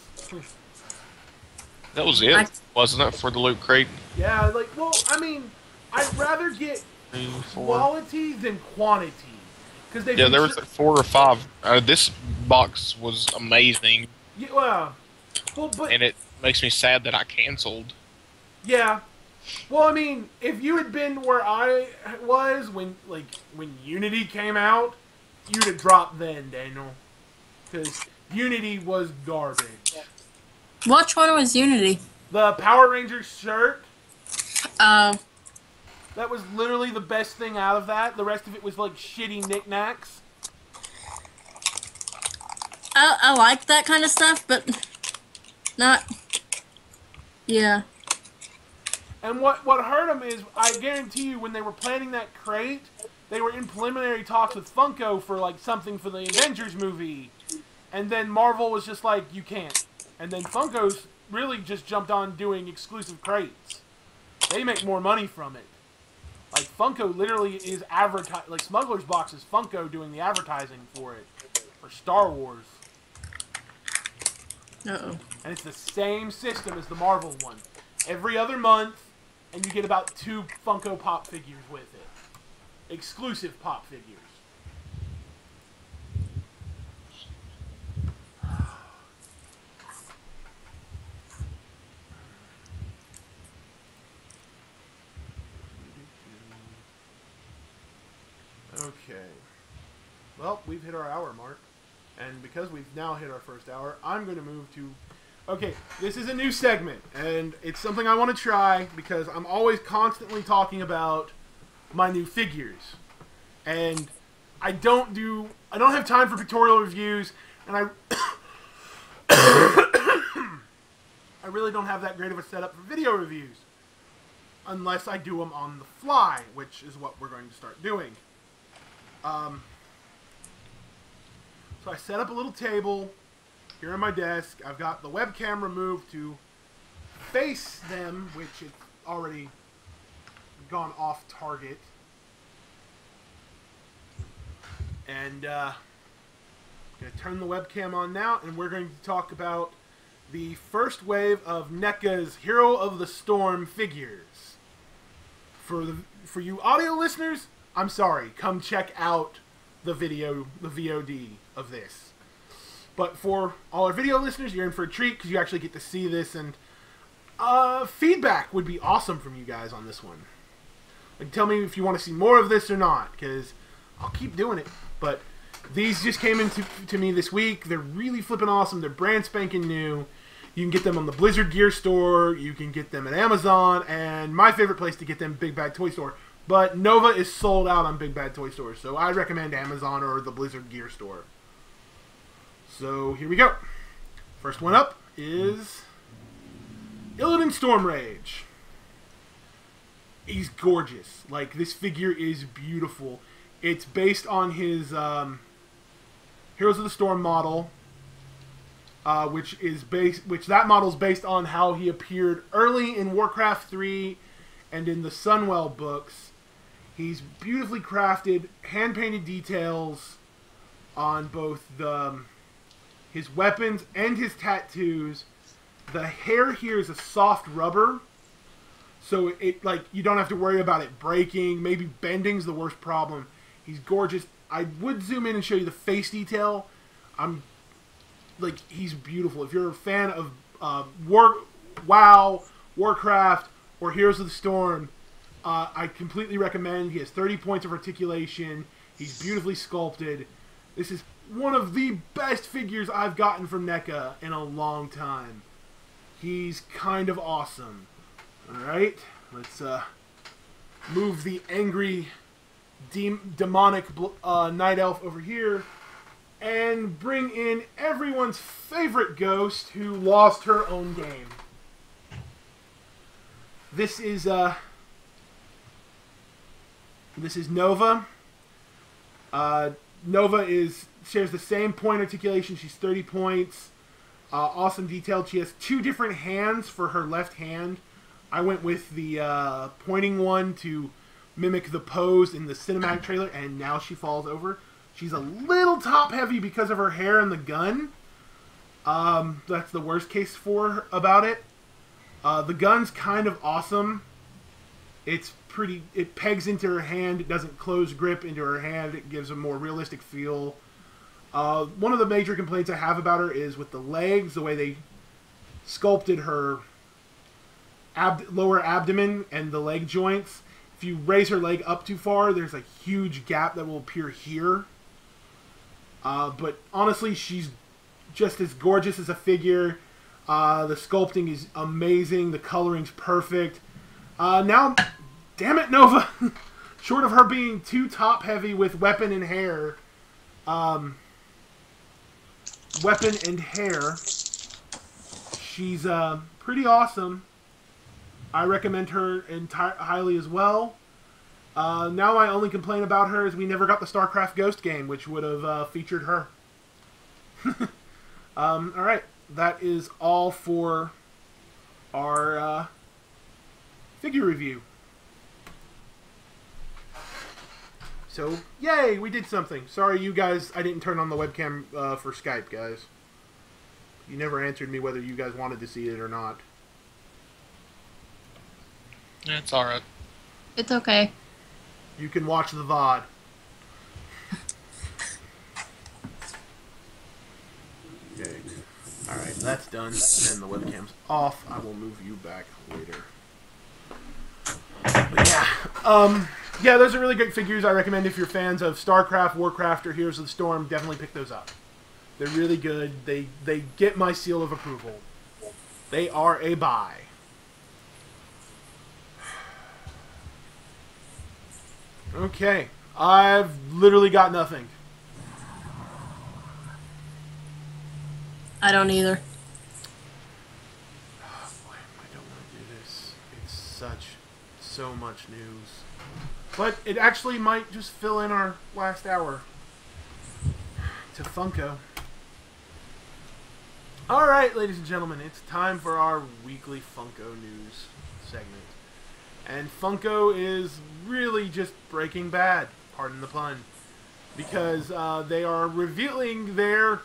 S3: That was it, wasn't it, for the Loot Crate?
S1: Yeah, well, I mean, I'd rather get
S3: 3, 4.
S1: quality than quantity.
S3: Yeah, there was like 4 or 5. This box was amazing.
S1: Yeah, well, but...
S3: And it makes me sad that I canceled.
S1: Yeah. Well, I mean, if you had been where I was when Unity came out, you'd have dropped then, Daniel. Because Unity was garbage.
S2: Which one was Unity?
S1: The Power Rangers shirt.
S2: Oh.
S1: That was literally the best thing out of that. The rest of it was like shitty knickknacks.
S2: I like that kind of stuff, but not... Yeah.
S1: And what hurt them is, I guarantee you, when they were planning that crate, they were in preliminary talks with Funko for like something for the Avengers movie. And then Marvel was just like, you can't. And then Funko's really just jumped on doing exclusive crates. They make more money from it. Like, Funko literally is like, Smuggler's Box is Funko doing the advertising for it. For Star Wars.
S2: Uh-oh.
S1: And it's the same system as the Marvel one. Every other month, and you get about 2 Funko Pop figures with it. Exclusive Pop figures. Okay. Well, we've hit our hour mark. And because we've now hit our first hour, I'm going to move to... Okay, this is a new segment, and it's something I want to try because I'm always constantly talking about my new figures. And I don't have time for pictorial reviews, and I really don't have that great of a setup for video reviews. Unless I do them on the fly, which is what we're going to start doing. So I set up a little table here on my desk. I've got the webcam removed to face them, which it's already gone off target. And I'm going to turn the webcam on now, and we're going to talk about the first wave of NECA's Hero of the Storm figures. For you audio listeners, I'm sorry. Come check out the VOD of this. But for all our video listeners, you're in for a treat because you actually get to see this, and feedback would be awesome from you guys on this one. Like, tell me if you want to see more of this or not, because I'll keep doing it. But these just came to me this week. They're really flipping awesome. They're brand spanking new. You can get them on the Blizzard Gear Store. You can get them at Amazon. And my favorite place to get them, Big Bad Toy Store. But Nova is sold out on Big Bad Toy Store. So I recommend Amazon or the Blizzard Gear Store. So here we go. First one up is Illidan Stormrage. He's gorgeous. Like, this figure is beautiful. It's based on his Heroes of the Storm model, which that model is based on how he appeared early in Warcraft 3 and in the Sunwell books. He's beautifully crafted, hand-painted details on both his weapons and his tattoos. The hair here is a soft rubber, so you don't have to worry about it breaking. Maybe bending's the worst problem. He's gorgeous. I would zoom in and show you the face detail. He's beautiful. If you're a fan of WoW, Warcraft, or Heroes of the Storm, I completely recommend. He has 30 points of articulation. He's beautifully sculpted. This is one of the best figures I've gotten from NECA in a long time. He's kind of awesome. Alright, let's move the angry demonic night elf over here and bring in everyone's favorite ghost who lost her own game. This is Nova. Nova shares the same point articulation. She's 30 points. Awesome detailed. She has two different hands for her left hand. I went with the pointing one to mimic the pose in the cinematic trailer, and now she falls over. She's a little top heavy because of her hair and the gun. That's the worst case for her about it. The gun's kind of awesome. It pegs into her hand. It doesn't close grip into her hand. It gives a more realistic feel. One of the major complaints I have about her is with the legs, the way they sculpted her lower abdomen and the leg joints. If you raise her leg up too far, there's a huge gap that will appear here. But honestly, she's just as gorgeous as a figure. The sculpting is amazing. The coloring's perfect. Now, damn it, Nova! Short of her being too top heavy with weapon and hair, she's pretty awesome. I recommend her highly as well. Now my only complaint about her is we never got the StarCraft Ghost game, which would have featured her. Alright, that is all for our figure review. So, yay, we did something. Sorry, you guys, I didn't turn on the webcam for Skype, guys. You never answered me whether you guys wanted to see it or not.
S3: It's alright.
S2: It's okay.
S1: You can watch the VOD. Okay. Alright, that's done. And the webcam's off. I will move you back later. But yeah. Yeah, those are really great figures. I recommend if you're fans of StarCraft, Warcraft, or Heroes of the Storm, definitely pick those up. They're really good. They get my seal of approval. They are a buy. Okay. I've literally got nothing.
S2: I don't either.
S1: so much news. But it actually might just fill in our last hour to Funko. Alright, ladies and gentlemen, it's time for our weekly Funko news segment. And Funko is really just breaking bad, pardon the pun. Because they are revealing their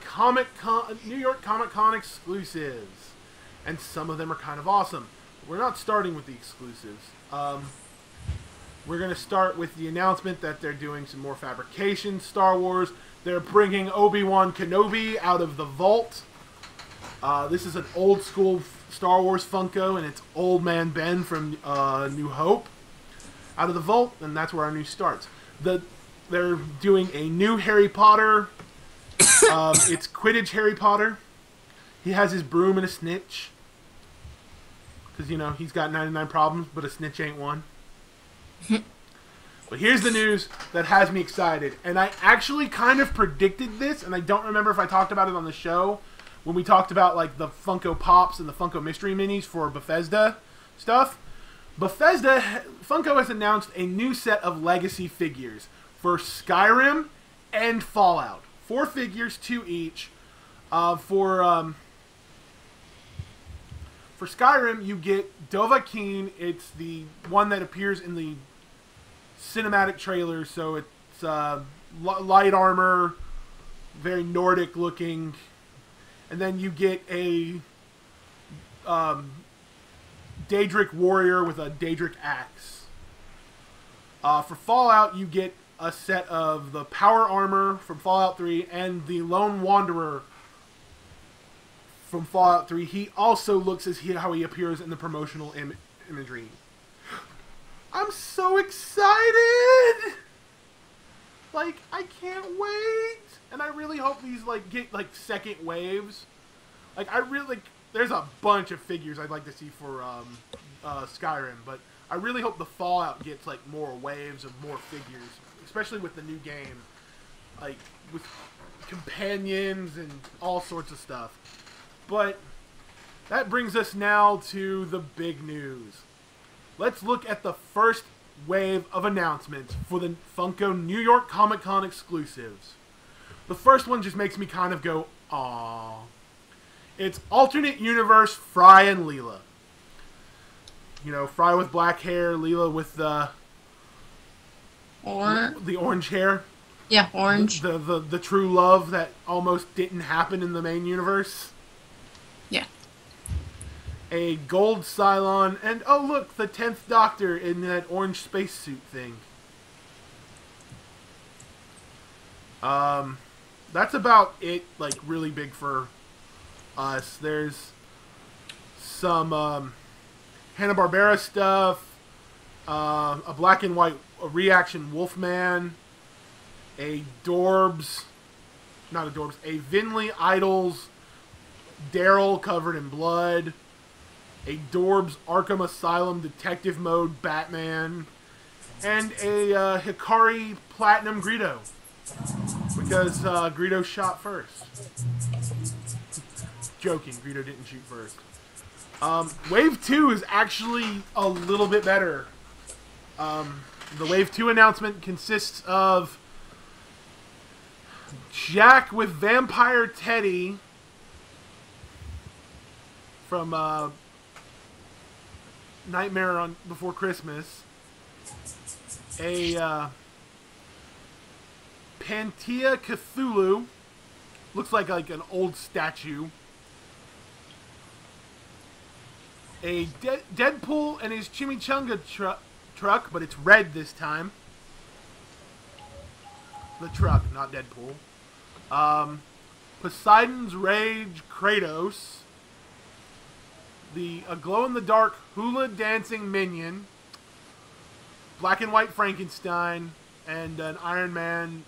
S1: New York Comic Con exclusives. And some of them are kind of awesome. We're not starting with the exclusives. We're going to start with the announcement that they're doing some more fabrication Star Wars. They're bringing Obi-Wan Kenobi out of the vault. This is an old school Star Wars Funko, and it's Old Man Ben from New Hope out of the vault, and that's where our news starts. They're doing a new Harry Potter. It's Quidditch Harry Potter. He has his broom and a snitch. Because, you know, he's got 99 problems, but a snitch ain't one. But here's the news that has me excited. And I actually kind of predicted this, and I don't remember if I talked about it on the show when we talked about like the Funko Pops and the Funko Mystery Minis for Bethesda stuff. Funko has announced a new set of legacy figures for Skyrim and Fallout. 4 figures, 2 each. For Skyrim, you get Dovahkiin. It's the one that appears in the cinematic trailer, so it's light armor, very Nordic looking. And then you get a Daedric warrior with a Daedric axe. For Fallout, you get a set of the power armor from Fallout 3 and the Lone Wanderer from Fallout 3. He also looks as how he appears in the promotional imagery. I'm so excited! Like, I can't wait! And I really hope these, like, get, like, second waves. Like, there's a bunch of figures I'd like to see for, Skyrim, but I really hope the Fallout gets, like, more waves of more figures. Especially with the new game. Like, with companions and all sorts of stuff. But that brings us now to the big news. Let's look at the first wave of announcements for the Funko New York Comic Con exclusives. The first one just makes me kind of go, aww. It's alternate universe Fry and Leela. You know, Fry with black hair, Leela with the orange hair.
S2: Yeah, orange.
S1: The true love that almost didn't happen in the main universe.
S2: Yeah.
S1: A gold Cylon, and oh look, the 10th Doctor in that orange spacesuit thing. That's about it, like, really big for us. There's some Hanna-Barbera stuff, a black and white reaction Wolfman, a Vinley Idols Daryl covered in blood, a Dorbs Arkham Asylum Detective Mode Batman, and a Hikari Platinum Greedo. Because Greedo shot first. Joking, Greedo didn't shoot first. Wave 2 is actually a little bit better. The Wave 2 announcement consists of Jack with Vampire Teddy from Nightmare on Before Christmas, a Pantea Cthulhu, looks like an old statue, a Deadpool and his chimichanga truck, but it's red this time. The truck, not Deadpool. Poseidon's Rage Kratos, a glow-in-the-dark hula dancing minion, black and white Frankenstein, and an Iron Man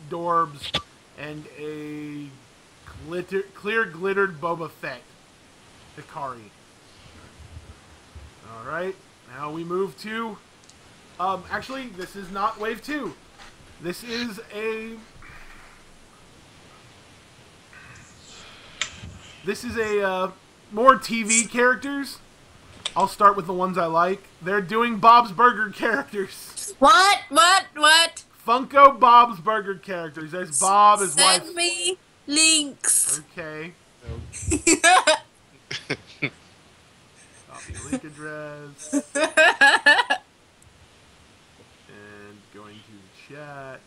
S1: Dorbs, and a clear glittered Boba Fett, Hikari. Alright, now we move to... actually, this is not Wave 2. This is more TV characters. I'll start with the ones I like. They're doing Bob's Burger characters.
S2: What?
S1: Funko Bob's Burger characters. There's Bob, his wife.
S2: Send me links.
S1: Okay. Copy link address. And going to chat.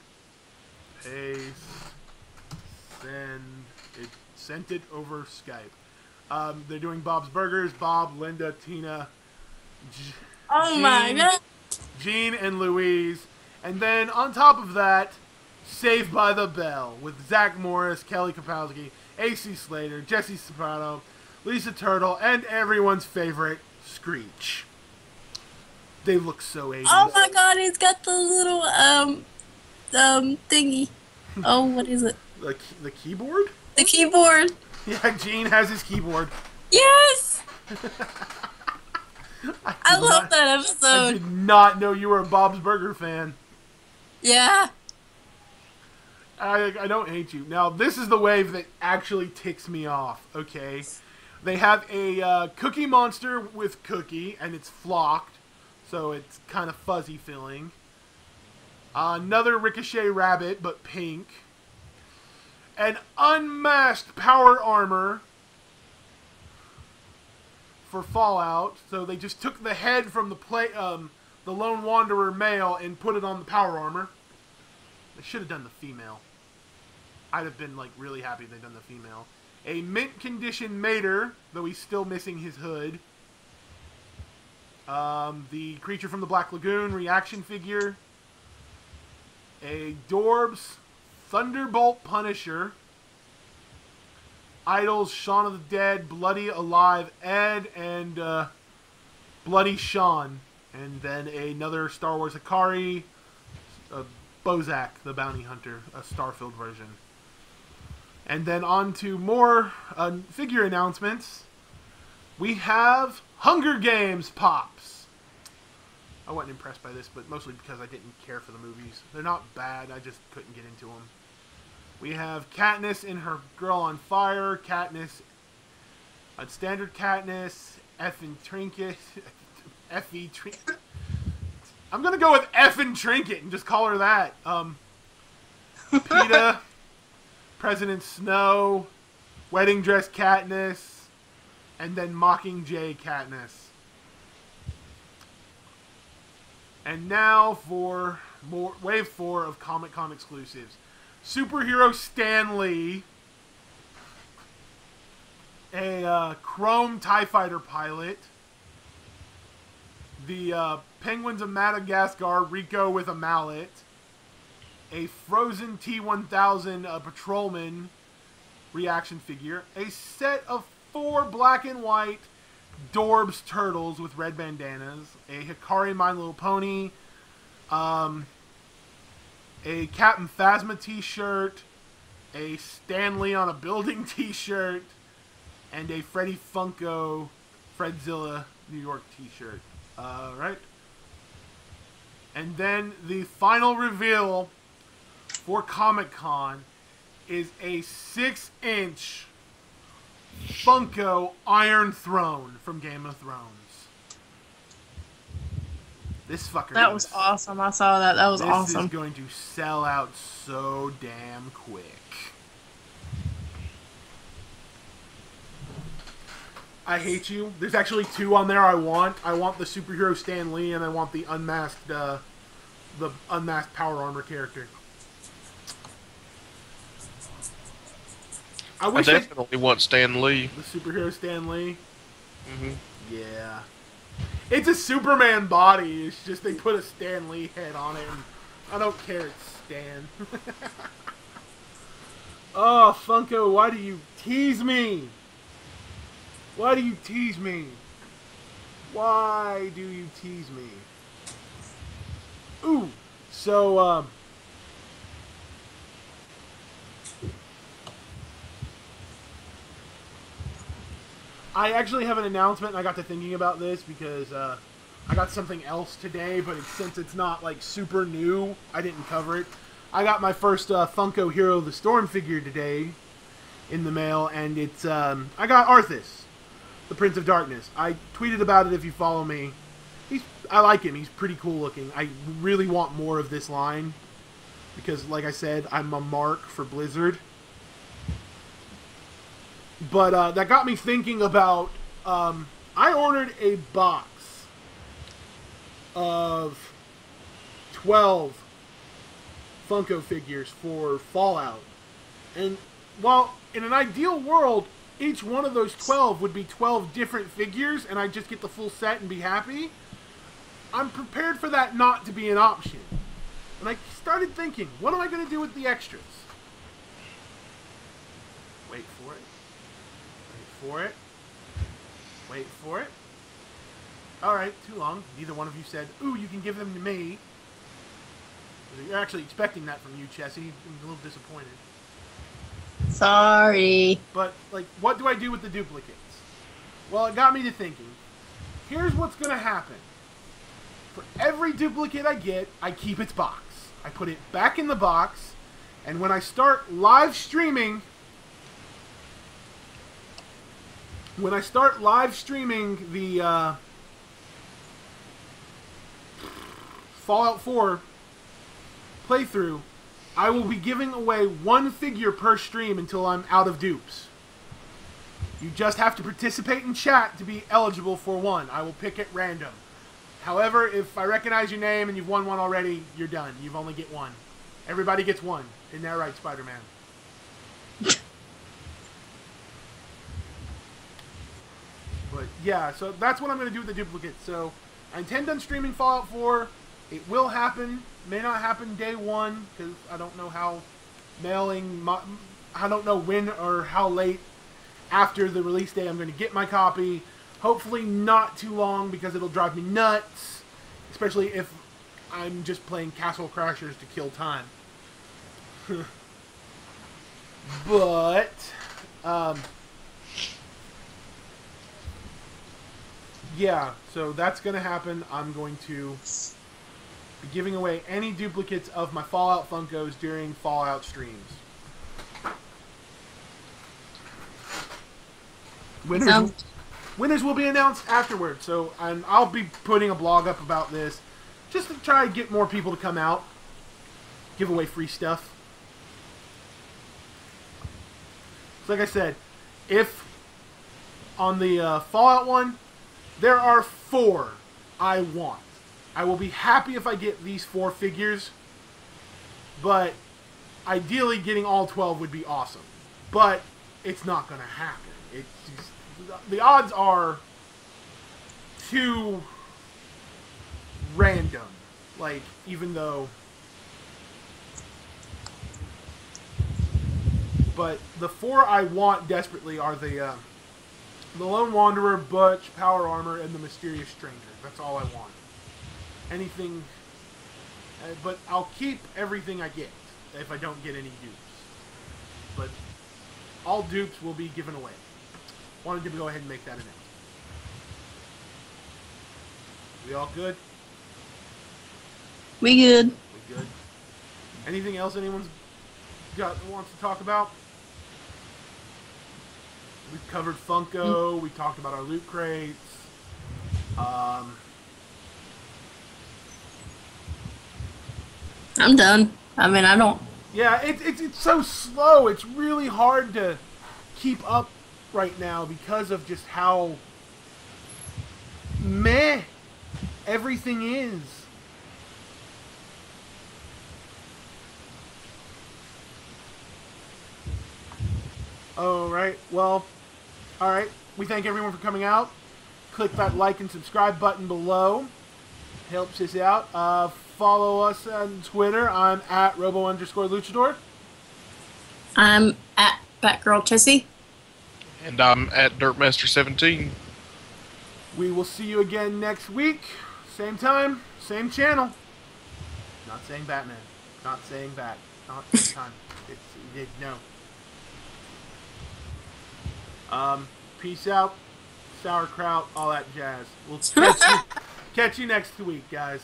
S1: Paste. Send. It sent it over Skype. They're doing Bob's Burgers. Bob, Linda, Tina,
S2: My god.
S1: Jean, and Louise. And then on top of that, Saved by the Bell with Zach Morris, Kelly Kapowski, AC Slater, Jesse Soprano, Lisa Turtle, and everyone's favorite, Screech. They look so 80s.
S2: Oh my god, he's got the little thingy. Oh, what is it?
S1: The keyboard?
S2: The keyboard.
S1: Yeah, Gene has his keyboard.
S2: Yes! I love that episode.
S1: I did not know you were a Bob's Burger fan.
S2: Yeah.
S1: I don't hate you. Now, this is the wave that actually ticks me off, okay? They have a Cookie Monster with Cookie, and it's flocked, so it's kind of fuzzy feeling. Another Ricochet Rabbit, but pink. An unmasked Power Armor for Fallout. So they just took the head from the Lone Wanderer male and put it on the Power Armor. They should have done the female. I'd have been like really happy they'd done the female. A mint condition Mater, though he's still missing his hood. The Creature from the Black Lagoon reaction figure. A Dorbs Thunderbolt Punisher. Idols Shaun of the Dead, Bloody Alive Ed, and Bloody Shaun. And then another Star Wars Ikari, Bozak, the Bounty Hunter, a Starfield version. And then on to more figure announcements. We have Hunger Games Pops. I wasn't impressed by this, but mostly because I didn't care for the movies. They're not bad, I just couldn't get into them. We have Katniss in her Girl on Fire, Katniss, Standard Katniss, Effin' Trinket, Effie Trinket. I'm gonna go with Effin' Trinket and just call her that. PETA, President Snow, Wedding Dress Katniss, and then Mockingjay Katniss. And now for more Wave 4 of Comic-Con exclusives. Superhero Stan Lee, a Chrome TIE Fighter pilot, the Penguins of Madagascar Rico with a mallet, a Frozen T-1000 Patrolman reaction figure, a set of 4 black and white Dorbs turtles with red bandanas, a Hikari My Little Pony, a Captain Phasma t-shirt, a Stan Lee on a building t-shirt, and a Freddy Funko Fredzilla New York t-shirt. Right? And then the final reveal for Comic-Con is a 6-inch Funko Iron Throne from Game of Thrones. This fucker.
S2: That was awesome. I saw that. That was awesome.
S1: This is going to sell out so damn quick. I hate you. There's actually 2 on there I want. I want the superhero Stan Lee, and I want the unmasked Power Armor character.
S3: I definitely want Stan Lee.
S1: The superhero Stan Lee?
S3: Mm-hmm.
S1: Yeah. It's a Superman body. It's just they put a Stan Lee head on it. And I don't care. It's Stan. Oh, Funko, why do you tease me? Why do you tease me? Why do you tease me? Ooh. So, I actually have an announcement, and I got to thinking about this because I got something else today, but since it's not like super new, I didn't cover it. I got my first Funko Hero of the Storm figure today in the mail, and it's I got Arthas the Prince of Darkness. I tweeted about it if you follow me. I like him. He's pretty cool looking. I really want more of this line because, like I said, I'm a mark for Blizzard. But that got me thinking about... I ordered a box of 12 Funko figures for Fallout. And while in an ideal world, each one of those 12 would be 12 different figures and I'd just get the full set and be happy, I'm prepared for that not to be an option. And I started thinking, what am I going to do with the extras? Wait for it. Wait for it. Wait for it. Alright, too long. Neither one of you said, ooh, you can give them to me. You're actually expecting that from you, Chessie. I'm a little disappointed.
S2: Sorry.
S1: But, like, what do I do with the duplicates? Well, it got me to thinking. Here's what's going to happen. For every duplicate I get, I keep its box. I put it back in the box, and when I start live streaming... When I start live streaming the Fallout 4 playthrough, I will be giving away one figure per stream until I'm out of dupes. You just have to participate in chat to be eligible for one. I will pick at random. However, if I recognize your name and you've won one already, you're done. You've only get one. Everybody gets one. Isn't that right, Spider-Man? But yeah, so that's what I'm going to do with the duplicates. So I intend on streaming Fallout 4. It will happen. May not happen day one because I don't know how I don't know when or how late after the release day I'm going to get my copy. Hopefully not too long because it'll drive me nuts, especially if I'm just playing Castle Crashers to kill time. But yeah, so that's going to happen. I'm going to be giving away any duplicates of my Fallout Funkos during Fallout streams. Winners will be announced afterwards, so I'll be putting a blog up about this just to try to get more people to come out, give away free stuff. So like I said, if on the Fallout one, there are 4 I want. I will be happy if I get these 4 figures, but ideally getting all 12 would be awesome. But it's not going to happen. It's just, the odds are too random. Like, even though... But the 4 I want desperately are the Lone Wanderer, Butch, Power Armor, and the Mysterious Stranger. That's all I want. Anything... but I'll keep everything I get if I don't get any dupes. But all dupes will be given away. Wanted to go ahead and make that announcement. We all good?
S2: We good.
S1: We good. Anything else anyone's wants to talk about? We've covered Funko. We talked about our loot crates.
S2: I'm done. I mean, I don't...
S1: Yeah, it's so slow. It's really hard to keep up right now because of just how meh everything is. Alright, well, alright. We thank everyone for coming out. Click that like and subscribe button below. Helps us out. Follow us on Twitter. I'm at Robo_Luchador.
S2: I'm at Batgirl Chessie.
S3: And I'm at Dirtmaster17.
S1: We will see you again next week. Same time, same channel. Not saying Batman. Not saying Bat. Not this time. No. Peace out. Sauerkraut. All that jazz. We'll catch you next week, guys.